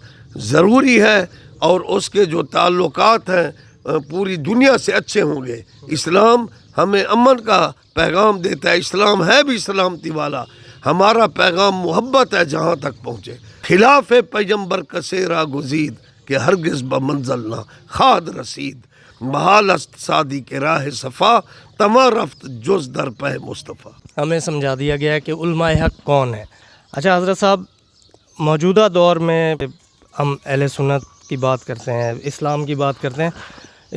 ضروری ہے، اور اس کے جو تعلقات ہیں پوری دنیا سے اچھے ہوں گے۔ اسلام ہمیں امن کا پیغام دیتا ہے، اسلام ہے بھی سلامتی والا، ہمارا پیغام محبت ہے جہاں تک پہنچے۔ خلاف پیغمبر کسیرا گزید کہ ہرگز بمنزل نہ خاد رسید، محال است سادی کے راہ صفا تما رفت جز در پہ مصطفیٰ۔ ہمیں سمجھا دیا گیا کہ علماء حق کون ہے۔ اچھا حضرت صاحب، موجودہ دور میں ہم اہل سنت کی بات کرتے ہیں، اسلام کی بات کرتے ہیں،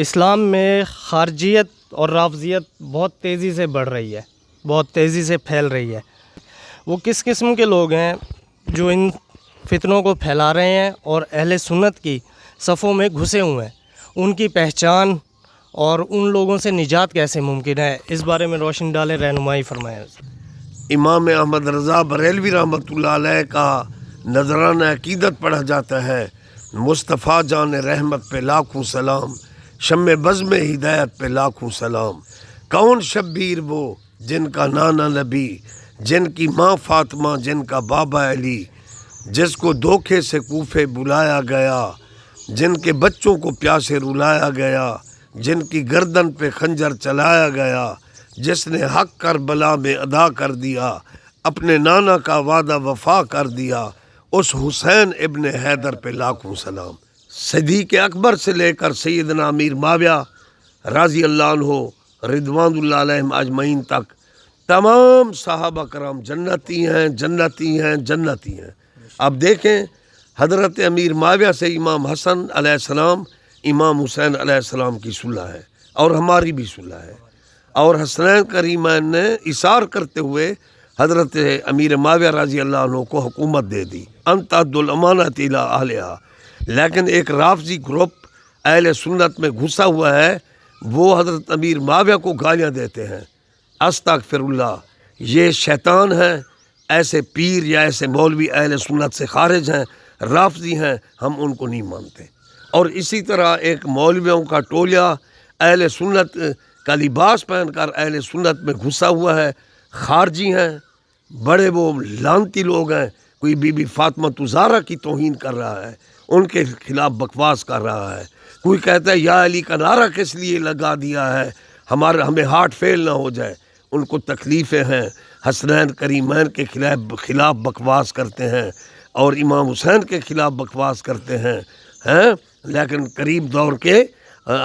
اسلام میں خارجیت اور رافضیت بہت تیزی سے بڑھ رہی ہے، بہت تیزی سے پھیل رہی ہے۔ وہ کس قسم کے لوگ ہیں جو ان فتنوں کو پھیلا رہے ہیں اور اہل سنت کی صفوں میں گھسے ہوئے ہیں؟ ان کی پہچان اور ان لوگوں سے نجات کیسے ممکن ہے، اس بارے میں روشنی ڈالیں، رہنمائی فرمائیں۔ امام احمد رضا بریلوی رحمۃ اللہ علیہ کا نذرانہ عقیدت پڑھا جاتا ہے۔ مصطفیٰ جان رحمت پہ لاکھوں سلام، شمع بزم ہدایت پہ لاکھوں سلام۔ کون شبیر وہ جن کا نانا نبی، جن کی ماں فاطمہ، جن کا بابا علی، جس کو دھوکے سے کوفے بلایا گیا، جن کے بچوں کو پیاسے رلایا گیا، جن کی گردن پہ خنجر چلایا گیا، جس نے حق کربلا میں ادا کر دیا، اپنے نانا کا وعدہ وفا کر دیا، اس حسین ابن حیدر پہ لاکھوں سلام۔ صدیق اکبر سے لے کر سیدنا امیر معاویہ رضی اللہ عنہ رضوان اللہ علیہم اجمعین تک تمام صحابہ کرام جنتی ہیں، جنتی ہیں، جنتی ہیں۔ اب دیکھیں، حضرت امیر معاویہ سے امام حسن علیہ السلام، امام حسین علیہ السلام کی صلح ہے اور ہماری بھی صلح ہے، اور حسنین کریمین نے اثار کرتے ہوئے حضرت امیر معاویہ رضی اللہ عنہ کو حکومت دے دی، انت ادو الامانۃ الی اہلہا۔ لیکن ایک رافضی گروپ اہل سنت میں گھسا ہوا ہے، وہ حضرت امیر معاویہ کو گالیاں دیتے ہیں، استغفر اللہ، یہ شیطان ہیں، ایسے پیر یا ایسے مولوی اہل سنت سے خارج ہیں، رافضی ہیں، ہم ان کو نہیں مانتے۔ اور اسی طرح ایک مولویوں کا ٹولہ اہل سنت کا لباس پہن کر اہل سنت میں گھسا ہوا ہے، خارجی ہیں، بڑے وہ لانتی لوگ ہیں۔ کوئی بی بی فاطمہ زہرا کی توہین کر رہا ہے، ان کے خلاف بکواس کر رہا ہے، کوئی کہتا ہے یا علی کا نعرہ کس لیے لگا دیا ہے، ہمیں ہارٹ فیل نہ ہو جائے۔ ان کو تکلیفیں ہیں، حسنین کریمین کے خلاف بکواس کرتے ہیں اور امام حسین کے خلاف بکواس کرتے ہیں، لیکن قریب دور کے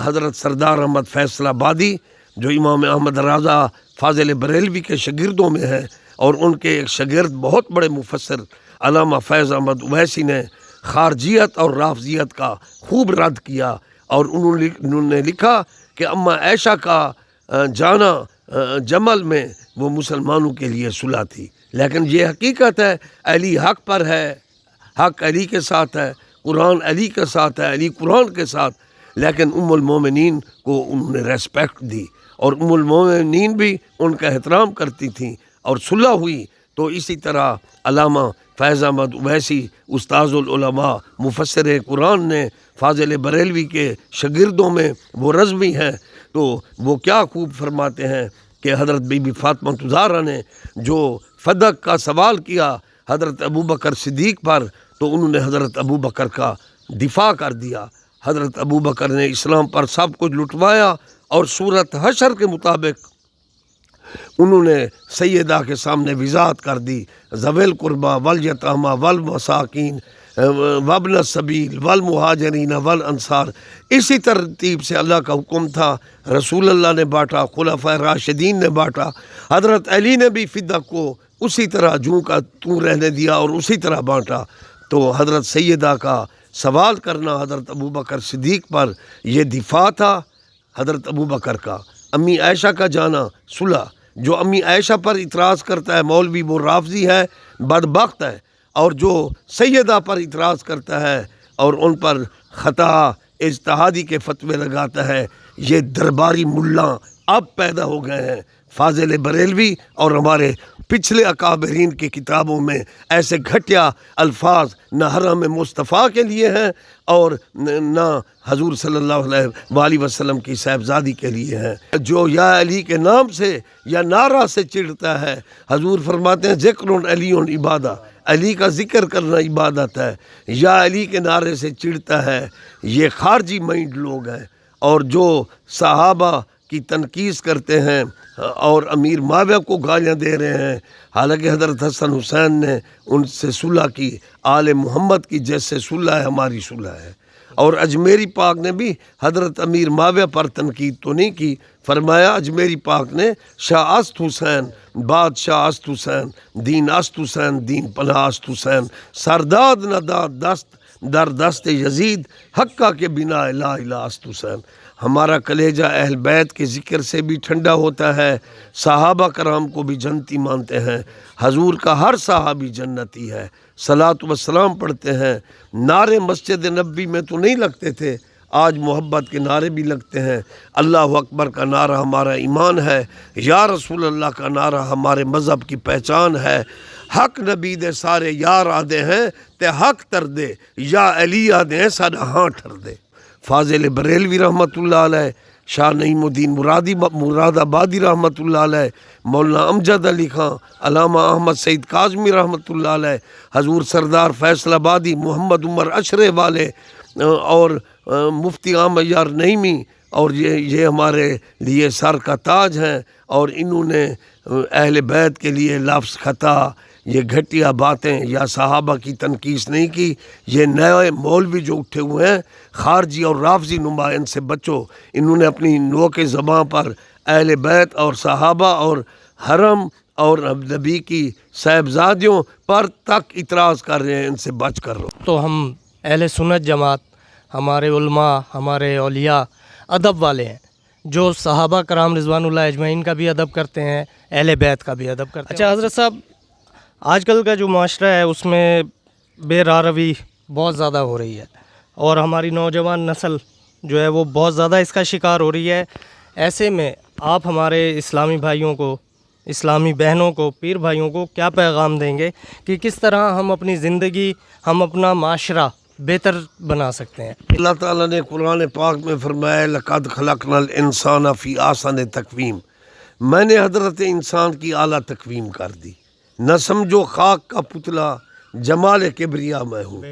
حضرت سردار احمد فیصل آبادی جو امام احمد رضا فاضل بریلوی کے شاگردوں میں ہیں، اور ان کے ایک شاگرد بہت بڑے مفسر علامہ فیض احمد اویسی نے خارجیت اور رافضیت کا خوب رد کیا، اور انہوں نے لکھا کہ اما عائشہ کا جانا جمل میں وہ مسلمانوں کے لیے صلح تھی۔ لیکن یہ حقیقت ہے، علی حق پر ہے، حق علی کے ساتھ ہے، قرآن علی کے ساتھ ہے، علی قرآن کے ساتھ، لیکن ام المومنین کو انہوں نے ریسپیکٹ دی، اور ام المومنین بھی ان کا احترام کرتی تھیں، اور صلح ہوئی۔ تو اسی طرح علامہ فیض احمد اویسی استاذ العلماء مفسر قرآن نے فاضل بریلوی کے شاگردوں میں وہ رضوی ہیں، تو وہ کیا خوب فرماتے ہیں کہ حضرت بی بی فاطمہ زہرا نے جو فدق کا سوال کیا حضرت ابوبکر صدیق پر، تو انہوں نے حضرت ابوبکر کا دفاع کر دیا۔ حضرت ابوبکر نے اسلام پر سب کچھ لٹوایا، اور صورت حشر کے مطابق انہوں نے سیدہ کے سامنے وضاحت کر دی، ذوی القربیٰ والیتامى والمساکین وابن السبیل والمہاجرین والانصار۔ اسی ترتیب سے اللہ کا حکم تھا، رسول اللہ نے بانٹا، خلفائے راشدین نے بانٹا، حضرت علی نے بھی فدق کو اسی طرح جوں کا توں رہنے دیا اور اسی طرح بانٹا۔ تو حضرت سیدہ کا سوال کرنا حضرت ابوبکر صدیق پر، یہ دفاع تھا حضرت ابوبکر کا۔ امی عائشہ کا جانا صلح، جو امی عائشہ پر اعتراض کرتا ہے مولوی وہ رافضی ہے، بدبخت ہے، اور جو سیدہ پر اعتراض کرتا ہے اور ان پر خطا اجتہادی کے فتوے لگاتا ہے، یہ درباری ملا اب پیدا ہو گئے ہیں۔ فاضل بریلوی اور ہمارے پچھلے اکابرین کی کتابوں میں ایسے گھٹیا الفاظ نہ حرم مصطفیٰ کے لیے ہیں اور نہ حضور صلی اللہ علیہ وآلہ وسلم کی صاحبزادی کے لیے ہیں۔ جو یا علی کے نام سے یا نعرہ سے چڑھتا ہے، حضور فرماتے ہیں ذکر علی عبادہ، علی کا ذکر کرنا عبادت ہے، یا علی کے نعرے سے چڑھتا ہے، یہ خارجی مائنڈ لوگ ہیں۔ اور جو صحابہ کی تنقید کرتے ہیں اور امیر معاویہ کو گالیاں دے رہے ہیں، حالانکہ حضرت حسن حسین نے ان سے صلح کی، آل محمد کی جیسے صلح ہے ہماری صلح ہے۔ اور اجمیری پاک نے بھی حضرت امیر معاویہ پر تنقید تو نہیں کی، فرمایا اجمیری پاک نے شاہ است حسین بادشاہ است حسین دین است حسین دین پناہ است حسین سرداد نہ داد دست در دست یزید حقہ کے بنا لا الہ است حسین۔ ہمارا کلیجہ اہل بیت کے ذکر سے بھی ٹھنڈا ہوتا ہے، صحابہ کرام کو بھی جنتی مانتے ہیں، حضور کا ہر صحابی جنتی ہے، صلاۃ و سلام پڑھتے ہیں۔ نعرے مسجد نبوی میں تو نہیں لگتے تھے، آج محبت کے نعرے بھی لگتے ہیں۔ اللہ اکبر کا نعرہ ہمارا ایمان ہے، یا رسول اللہ کا نعرہ ہمارے مذہب کی پہچان ہے۔ حق نبی دے سارے یار آدھے ہیں تے حق تر دے، یا علی آدھے ہیں ساڈا ہاں ٹھر دے۔ فاضل بریلوی رحمۃ اللہ علیہ، شاہ نعیم الدین مراد آبادی رحمۃ اللہ علیہ، مولانا امجد علی خان، علامہ احمد سعید کاظمی رحمۃ اللہ علیہ، حضور سردار فیصل آبادی، محمد عمر اشرے والے اور مفتی احمد یار نعیمی، اور یہ ہمارے لیے سر کا تاج ہیں، اور انہوں نے اہل بیت کے لیے لفظ خطا، یہ گھٹیا باتیں یا صحابہ کی تنقید نہیں کی۔ یہ نئے مولوی جو اٹھے ہوئے ہیں خارجی اور رافضی نمائند سے بچو، انہوں نے اپنی نوک زباں پر اہل بیت اور صحابہ اور حرم اور نبی کی صاحبزادیوں پر تک اعتراض کر رہے ہیں، ان سے بچ کر رہو۔ تو ہم اہل سنت جماعت، ہمارے علماء، ہمارے اولیاء ادب والے ہیں، جو صحابہ کرام رضوان اللہ اجمعین کا بھی ادب کرتے ہیں، اہل بیت کا بھی ادب کرتے ہیں۔ اچھا حضرت صاحب، آج کل کا جو معاشرہ ہے اس میں بے راروی بہت زیادہ ہو رہی ہے، اور ہماری نوجوان نسل جو ہے وہ بہت زیادہ اس کا شکار ہو رہی ہے۔ ایسے میں آپ ہمارے اسلامی بھائیوں کو، اسلامی بہنوں کو، پیر بھائیوں کو کیا پیغام دیں گے کہ کس طرح ہم اپنی زندگی، ہم اپنا معاشرہ بہتر بنا سکتے ہیں؟ اللہ تعالیٰ نے قرآن پاک میں فرمایا لقد خلقنا الانسان فی احسن تقویم، میں نے حضرت انسان کی اعلیٰ تقویم کر دی، نہ سمجھو خاک کا پتلا جمال کبریا میں ہوں۔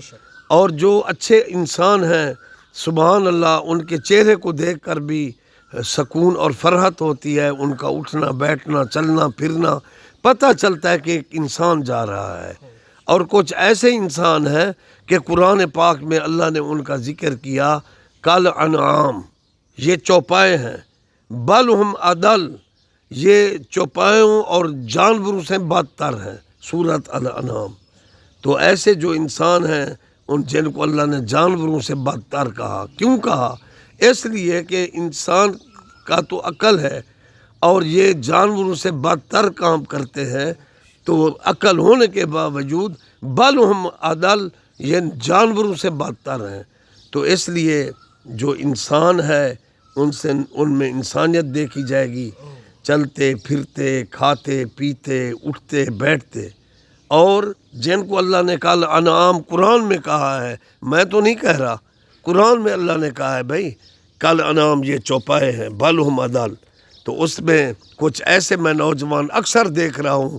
اور جو اچھے انسان ہیں سبحان اللہ، ان کے چہرے کو دیکھ کر بھی سکون اور فرحت ہوتی ہے، ان کا اٹھنا بیٹھنا چلنا پھرنا پتہ چلتا ہے کہ ایک انسان جا رہا ہے۔ اور کچھ ایسے انسان ہیں کہ قرآن پاک میں اللہ نے ان کا ذکر کیا، کل انعام، یہ چوپائے ہیں، بل ہم عدل، یہ چوپایوں اور جانوروں سے بدتر ہیں، سورۃ الانعام۔ تو ایسے جو انسان ہیں ان جن کو اللہ نے جانوروں سے بدتر کہا، کیوں کہا؟ اس لیے کہ انسان کا تو عقل ہے اور یہ جانوروں سے بدتر کام کرتے ہیں، تو عقل ہونے کے باوجود بل ہم عدل، یہ جانوروں سے بدتر ہیں۔ تو اس لیے جو انسان ہے ان میں انسانیت دیکھی جائے گی، چلتے پھرتے کھاتے پیتے اٹھتے بیٹھتے۔ اور جن کو اللہ نے کل انعام قرآن میں کہا ہے، میں تو نہیں کہہ رہا، قرآن میں اللہ نے کہا ہے بھائی کل انعام یہ چوپائے ہیں بل ہم عدل۔ تو اس میں کچھ ایسے میں نوجوان اکثر دیکھ رہا ہوں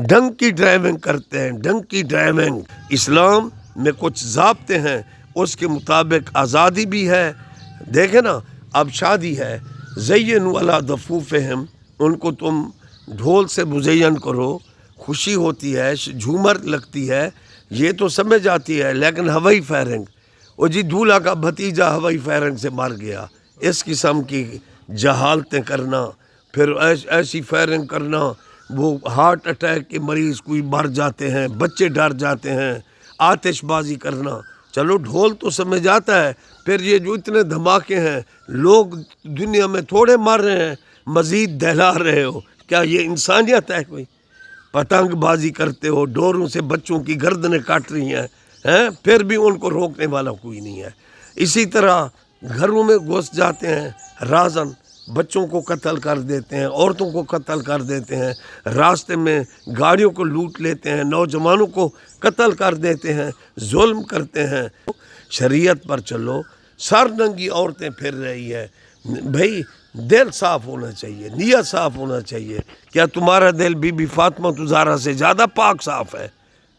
ڈنگ کی ڈرائیونگ کرتے ہیں، ڈنگ کی ڈرائیونگ۔ اسلام میں کچھ ضابطے ہیں، اس کے مطابق آزادی بھی ہے۔ دیکھیں نا، اب شادی ہے، زینوا علی ضفوفہم، ان کو تم ڈھول سے مزین کرو، خوشی ہوتی ہے، جھومر لگتی ہے، یہ تو سمجھ آتی ہے، لیکن ہوائی فائرنگ، وہ جی دولہا کا بھتیجا ہوائی فائرنگ سے مر گیا، اس قسم کی جہالتیں کرنا، پھر ایسی فائرنگ کرنا، وہ ہارٹ اٹیک کے مریض کوئی مر جاتے ہیں، بچے ڈر جاتے ہیں، آتش بازی کرنا۔ چلو ڈھول تو سمجھ آتا ہے، پھر یہ جو اتنے دھماکے ہیں، لوگ دنیا میں تھوڑے مر رہے ہیں، مزید دہلا رہے ہو، کیا یہ انسانیت ہے؟ کوئی پتنگ بازی کرتے ہو، ڈوروں سے بچوں کی گردنیں کاٹ رہی ہیں، پھر بھی ان کو روکنے والا کوئی نہیں ہے۔ اسی طرح گھروں میں گھس جاتے ہیں رازن، بچوں کو قتل کر دیتے ہیں، عورتوں کو قتل کر دیتے ہیں، راستے میں گاڑیوں کو لوٹ لیتے ہیں، نوجوانوں کو قتل کر دیتے ہیں، ظلم کرتے ہیں۔ شریعت پر چلو، سر ننگی عورتیں پھر رہی ہے، بھائی دل صاف ہونا چاہیے، نیت صاف ہونا چاہیے۔ کیا تمہارا دل بی بی فاطمہ زہرا سے زیادہ پاک صاف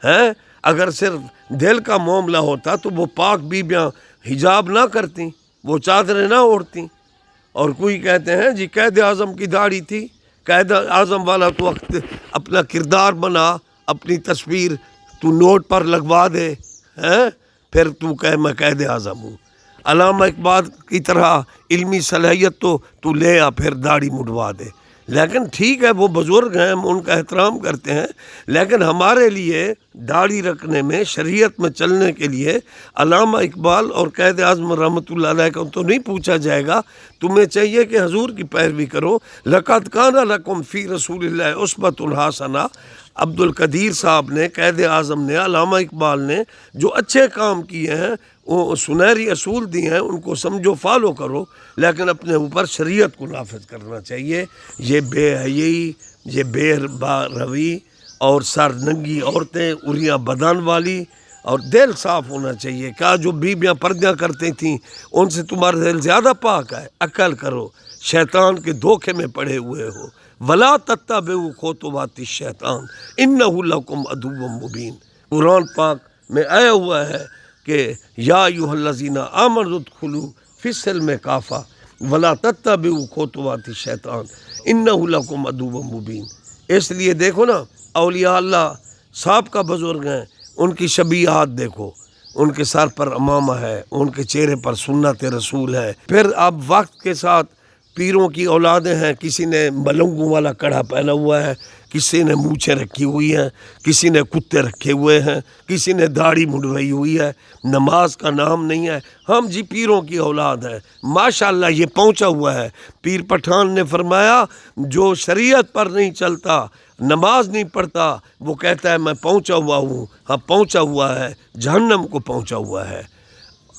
ہے؟ اگر صرف دل کا معاملہ ہوتا تو وہ پاک بیبیاں حجاب نہ کرتی، وہ چادریں نہ اوڑھتی. اور کوئی کہتے ہیں جی قائد اعظم کی داڑھی تھی. قائد اعظم والا تو اپنا کردار بنا, اپنی تصویر تو نوٹ پر لگوا دے, پھر تو کہے میں قائد اعظم ہوں. علامہ اقبال کی طرح علمی صلاحیت تو لے آ, پھر داڑھی مڈوا دے. لیکن ٹھیک ہے وہ بزرگ ہیں, ہم ان کا احترام کرتے ہیں, لیکن ہمارے لیے داڑھی رکھنے میں, شریعت میں چلنے کے لیے علامہ اقبال اور قائد اعظم رحمۃ اللہ علیہ کو تو نہیں پوچھا جائے گا. تمہیں چاہیے کہ حضور کی پیروی کرو. لقد کان لکم فی رسول اللہ اسوۃ حسنہ. عبد القدیر صاحب نے, قائد اعظم نے, علامہ اقبال نے جو اچھے کام کیے ہیں, وہ سنہری اصول دیے ہیں, ان کو سمجھو, فالو کرو, لیکن اپنے اوپر شریعت کو نافذ کرنا چاہیے. یہ بے حیائی, یہ بے روی اور سر ننگی عورتیں, اریاں بدن والی, اور دل صاف ہونا چاہیے. کیا جو بیویاں پردیاں کرتی تھیں ان سے تمہارا دل زیادہ پاک ہے؟ عقل کرو, شیطان کے دھوکے میں پڑے ہوئے ہو. ولا تتبعوا خطوات الشیطان انہ لکم عدو مبین. قرآن پاک میں آیا ہوا ہے کہ یا ایھا الذین آمنوا ادخلوا فی السلم کافہ ولا تتبعوا خطوات الشیطان انہ لکم عدو مبین. اس لیے دیکھو نا, اولیاء اللہ صاحب کا بزرگ ہیں, ان کی شبیہات دیکھو, ان کے سر پر امامہ ہے, ان کے چہرے پر سنت رسول ہے. پھر اب وقت کے ساتھ پیروں کی اولادیں ہیں, کسی نے ملنگوں والا کڑھا پہنا ہوا ہے, کسی نے مونچھیں رکھی ہوئی ہیں, کسی نے کتے رکھے ہوئے ہیں, کسی نے داڑھی مڈوائی ہوئی ہے, نماز کا نام نہیں ہے. ہم جی پیروں کی اولاد ہیں, ماشاءاللہ یہ پہنچا ہوا ہے. پیر پٹھان نے فرمایا جو شریعت پر نہیں چلتا, نماز نہیں پڑھتا, وہ کہتا ہے میں پہنچا ہوا ہوں. ہاں پہنچا ہوا ہے, جہنم کو پہنچا ہوا ہے.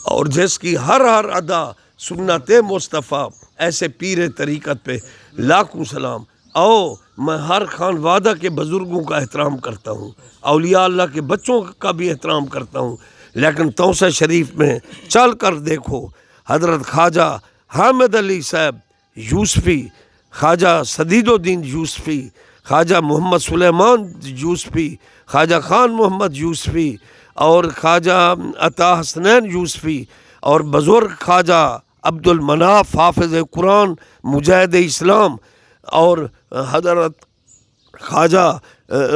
اور جس کی ہر ادا سنت مصطفیٰ, ایسے پیر طریقت پہ لاکھوں سلام. آؤ, میں ہر خان وادہ کے بزرگوں کا احترام کرتا ہوں, اولیاء اللہ کے بچوں کا بھی احترام کرتا ہوں, لیکن توسہ شریف میں چل کر دیکھو, حضرت خواجہ حامد علی صاحب یوسفی, خواجہ سدید الدین یوسفی, خواجہ محمد سلیمان یوسفی, خواجہ خان محمد یوسفی, اور خواجہ عطا حسنین یوسفی, اور بزرگ خواجہ عبد المناف حافظ قرآن مجاہد اسلام, اور حضرت خواجہ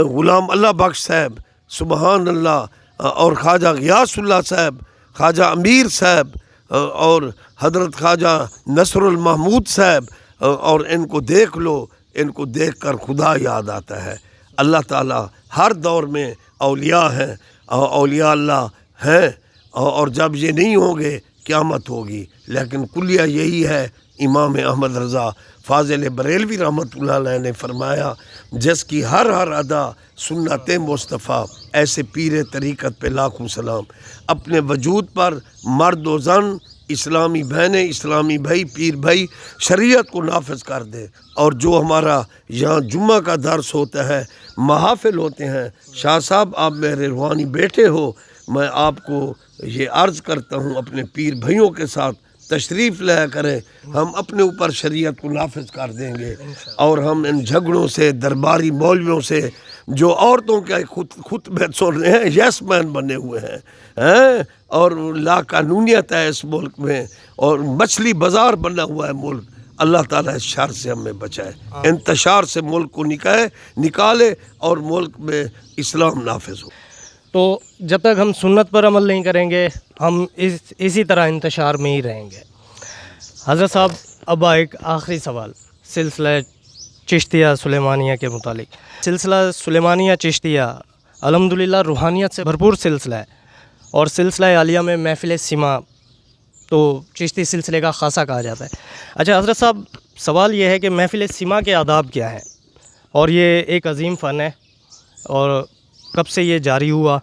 غلام اللہ بخش صاحب, سبحان اللہ, اور خواجہ غیاث اللہ صاحب, خواجہ امیر صاحب, اور حضرت خواجہ نصر المحمود صاحب. اور ان کو دیکھ لو, ان کو دیکھ کر خدا یاد آتا ہے. اللہ تعالیٰ ہر دور میں اولیاء ہیں, اولیاء اللہ ہیں, اور جب یہ نہیں ہوں گے قیامت ہوگی. لیکن کلیہ یہی ہے, امام احمد رضا فاضل بریلوی رحمۃ اللہ علیہ نے فرمایا جس کی ہر ادا سنت مصطفیٰ, ایسے پیر طریقت پہ لاکھوں سلام. اپنے وجود پر مرد و زن, اسلامی بہنیں, اسلامی بھائی, پیر بھائی شریعت کو نافذ کر دے. اور جو ہمارا یہاں جمعہ کا درس ہوتا ہے, محافل ہوتے ہیں, شاہ صاحب آپ میرے روحانی بیٹے ہو, میں آپ کو یہ عرض کرتا ہوں اپنے پیر بھائیوں کے ساتھ تشریف لایا کریں. ہم اپنے اوپر شریعت کو نافذ کر دیں گے, اور ہم ان جھگڑوں سے, درباری مولویوں سے, جو عورتوں کے خطبے سن رہے ہیں, یس مین بنے ہوئے ہیں, اور لا قانونیت ہے اس ملک میں, اور مچھلی بازار بنا ہوا ہے ملک. اللہ تعالیٰ اس شر سے ہمیں بچائے, انتشار سے ملک کو نکالے, اور ملک میں اسلام نافذ ہو. تو جب تک ہم سنت پر عمل نہیں کریں گے, ہم اسی طرح انتشار میں ہی رہیں گے. حضرت صاحب, اب ایک آخری سوال سلسلہ چشتیہ سلیمانیہ کے متعلق. سلسلہ سلیمانیہ چشتیہ الحمدللہ روحانیت سے بھرپور سلسلہ ہے, اور سلسلہ عالیہ میں محفل سما تو چشتی سلسلے کا خاصہ کہا جاتا ہے. اچھا حضرت صاحب, سوال یہ ہے کہ محفل سما کے آداب کیا ہیں, اور یہ ایک عظیم فن ہے, اور کب سے یہ جاری ہوا؟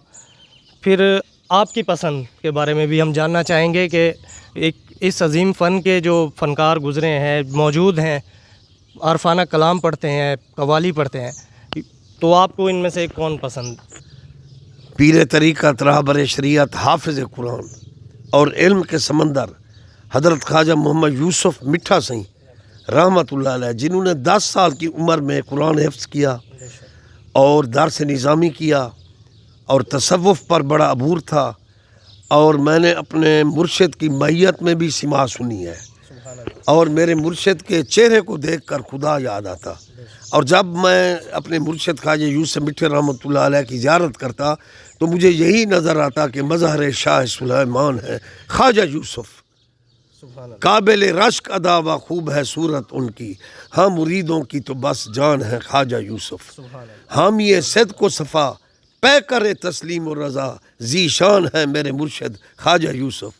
پھر آپ کی پسند کے بارے میں بھی ہم جاننا چاہیں گے کہ اس عظیم فن کے جو فنکار گزرے ہیں, موجود ہیں, عارفانہ کلام پڑھتے ہیں, قوالی پڑھتے ہیں, تو آپ کو ان میں سے کون پسند؟ پیر طریقت رہبر شریعت حافظ قرآن اور علم کے سمندر حضرت خواجہ محمد یوسف مٹھا سائیں رحمۃ اللہ علیہ, جنہوں نے 10 سال کی عمر میں قرآن حفظ کیا, اور درس نظامی کیا, اور تصوف پر بڑا عبور تھا, اور میں نے اپنے مرشد کی میت میں بھی سما سنی ہے، اور میرے مرشد کے چہرے کو دیکھ کر خدا یاد آتا. اور جب میں اپنے مرشد خواجہ یوسف مٹھر رحمۃ اللہ علیہ کی زیارت کرتا تو مجھے یہی نظر آتا کہ مظہر شاہ سلیمان ہے خواجہ یوسف، قابل رشک ادا و خوب ہے صورت ان کی، ہاں مریدوں کی تو بس جان ہے خواجہ یوسف، حامی صدق و صفا پے کرے تسلیم و رضا، ذی شان ہے میرے مرشد خواجہ یوسف.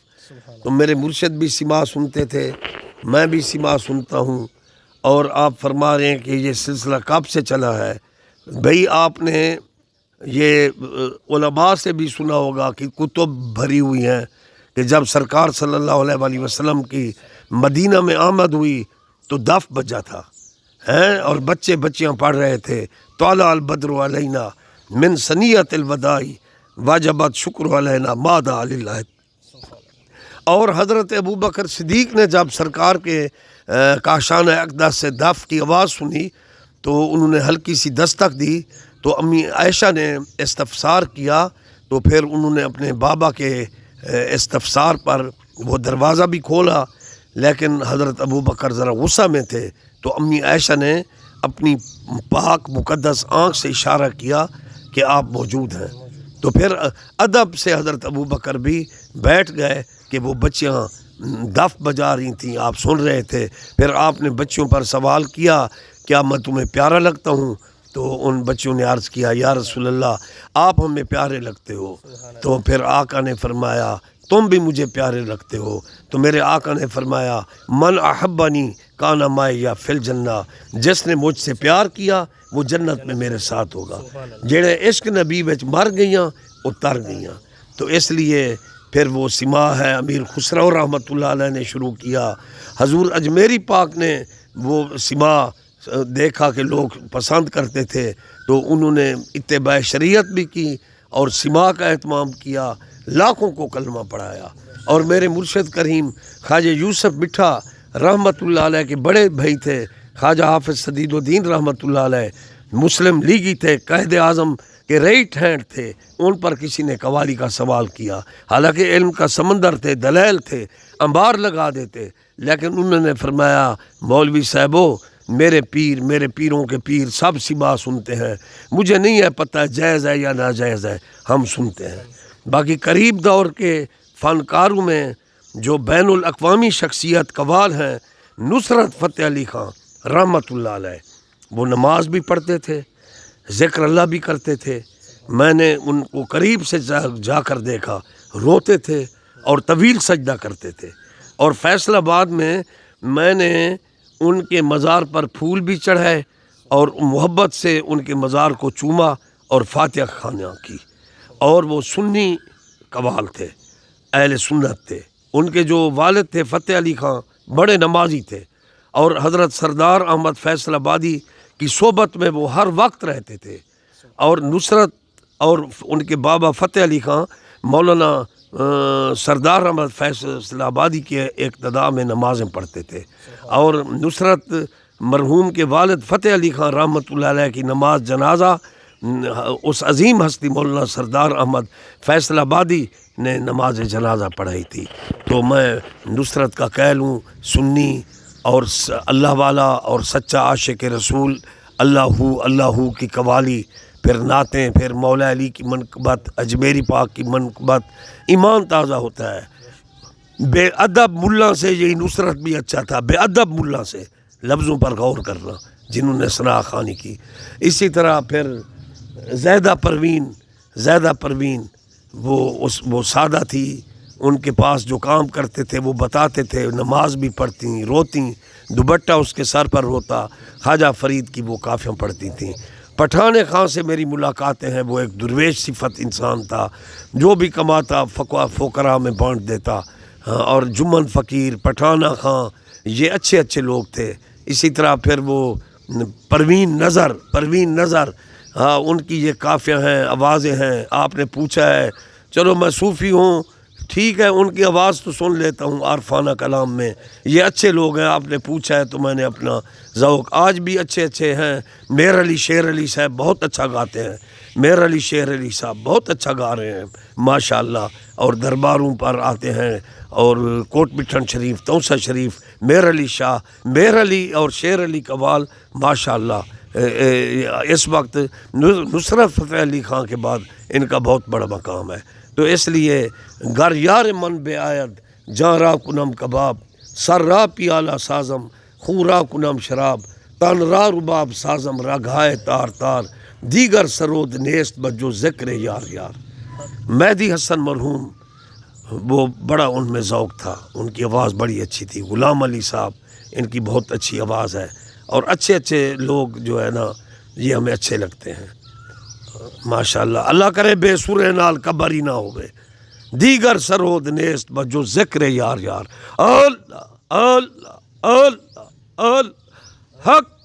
تو میرے مرشد بھی سما سنتے تھے، میں بھی سما سنتا ہوں. اور آپ فرما رہے ہیں کہ یہ سلسلہ کب سے چلا ہے. بھئی آپ نے یہ علماء سے بھی سنا ہوگا کہ کتب بھری ہوئی ہیں کہ جب سرکار صلی اللہ علیہ وآلہ وسلم کی مدینہ میں آمد ہوئی تو دف بجا تھا ہیں، اور بچے بچیاں پڑھ رہے تھے طلع البدر علینا من ثنیۃ الوداع واجبت شکر علینا ماذا للہ. اور حضرت ابوبکر صدیق نے جب سرکار کے کاشان اقدس سے دف کی آواز سنی تو انہوں نے ہلکی سی دستک دی تو امی عائشہ نے استفسار کیا، تو پھر انہوں نے اپنے بابا کے استفسار پر وہ دروازہ بھی کھولا، لیکن حضرت ابوبکر ذرا غصہ میں تھے تو امی عائشہ نے اپنی پاک مقدس آنکھ سے اشارہ کیا کہ آپ موجود ہیں. تو پھر ادب سے حضرت ابوبکر بھی بیٹھ گئے کہ وہ بچیاں دف بجا رہی تھیں، آپ سن رہے تھے. پھر آپ نے بچیوں پر سوال کیا کیا میں تمہیں پیارا لگتا ہوں؟ تو ان بچیوں نے عرض کیا یا رسول اللہ آپ ہمیں پیارے لگتے ہو. تو پھر آقا نے فرمایا تم بھی مجھے پیارے لگتے ہو. تو میرے آقا نے فرمایا من احبنی کان معی یا فی الجنہ، جس نے مجھ سے پیار کیا وہ جنت میں میرے ساتھ ہوگا. جڑے عشق نبی وچ مر گئیاں وہ تر گئیاں. تو اس لیے پھر وہ سما ہے امیر خسرو رحمۃ اللہ علیہ نے شروع کیا. حضور اجمیری پاک نے وہ سما دیکھا کہ لوگ پسند کرتے تھے تو انہوں نے اتباع شریعت بھی کی اور سما کا اہتمام کیا، لاکھوں کو کلمہ پڑھایا. اور میرے مرشد کریم خواجہ یوسف مٹھا رحمۃ اللہ علیہ کے بڑے بھائی تھے خواجہ حافظ سدید الدین رحمۃ اللہ علیہ، مسلم لیگی تھے، قائد اعظم کے رائٹ ہینڈ تھے. ان پر کسی نے قوالی کا سوال کیا، حالانکہ علم کا سمندر تھے، دلائل تھے، انبار لگا دیتے، لیکن انہوں نے فرمایا مولوی صاحبو میرے پیروں کے پیر سب سما سنتے ہیں، مجھے نہیں ہے پتہ جائز ہے یا ناجائز ہے، ہم سنتے ہیں. باقی قریب دور کے فنکاروں میں جو بین الاقوامی شخصیت قوال ہیں نصرت فتح علی خان رحمۃ اللہ علیہ، وہ نماز بھی پڑھتے تھے، ذکر اللہ بھی کرتے تھے. میں نے ان کو قریب سے جا کر دیکھا، روتے تھے اور طویل سجدہ کرتے تھے. اور فیصل آباد میں نے ان کے مزار پر پھول بھی چڑھائے اور محبت سے ان کے مزار کو چوما اور فاتحہ خوانی کی. اور وہ سنی قوال تھے، اہل سنت تھے. ان کے جو والد تھے فتح علی خان بڑے نمازی تھے، اور حضرت سردار احمد فیصل آبادی کی صحبت میں وہ ہر وقت رہتے تھے. اور نصرت اور ان کے بابا فتح علی خان مولانا سردار احمد فیصل آبادی کے اقتداء میں نمازیں پڑھتے تھے. اور نصرت مرحوم کے والد فتح علی خان رحمۃ اللہ علیہ کی نماز جنازہ اس عظیم ہستی مولانا سردار احمد فیصل آبادی نے نماز جنازہ پڑھائی تھی. تو میں نصرت کا قائل ہوں، سنی اور اللہ والا اور سچا عاشق رسول، اللہ کی قوالی، پھر نعتیں، پھر مولا علی کی منقبت، اجمیری پاک کی منقبت. ایمان تازہ ہوتا ہے. بے ادب ملا سے یہی نصرت بھی اچھا تھا، بے ادب ملا سے، لفظوں پر غور کرنا جنہوں نے ثنا خوانی کی. اسی طرح پھر زیدہ پروین وہ سادہ تھی، ان کے پاس جو کام کرتے تھے وہ بتاتے تھے، نماز بھی پڑھتی، روتی، دوپٹہ اس کے سر پر ہوتا. خواجہ فرید کی وہ کافیاں پڑھتی تھیں. پٹھان خان سے میری ملاقاتیں ہیں، وہ ایک درویش صفت انسان تھا، جو بھی کماتا فقراء میں بانٹ دیتا. اور جمن فقیر، پٹھان خان، یہ اچھے لوگ تھے. اسی طرح پھر وہ پروین نظر ان کی یہ کافیاں ہیں، آوازیں ہیں. آپ نے پوچھا ہے، چلو میں صوفی ہوں، ٹھیک ہے، ان کی آواز تو سن لیتا ہوں عارفانہ کلام میں. یہ اچھے لوگ ہیں، آپ نے پوچھا ہے تو میں نے اپنا ذوق. آج بھی اچھے ہیں. میر علی شیر علی صاحب بہت اچھا گاتے ہیں، میر علی شیر علی صاحب بہت اچھا گا رہے ہیں ماشاءاللہ، اور درباروں پر آتے ہیں، اور کوٹ مٹھن شریف، توسا شریف، میر علی شاہ، میر علی اور شیر علی قوال ماشاءاللہ اس وقت نصرت فتح علی خان کے بعد ان کا بہت بڑا مقام ہے۔ تو اس لیے گر یار من بے آید جاں را کنم کباب، سر را پیالہ سازم خون را کنم شراب، تن را رباب سازم رگھائے تار تار، دیگر سرود نیست بجو ذکر یار یار۔ مہدی حسن مرحوم وہ بڑا ان میں ذوق تھا، ان کی آواز بڑی اچھی تھی۔ غلام علی صاحب ان کی بہت اچھی آواز ہے، اور اچھے اچھے لوگ جو ہے نا یہ ہمیں اچھے لگتے ہیں ماشاءاللہ۔ اللہ کرے بے سورے نال کبری نہ ہوئے، دیگر سرود نیست بجو ذکر یار یار۔ اللہ اللہ اللہ اللہ حق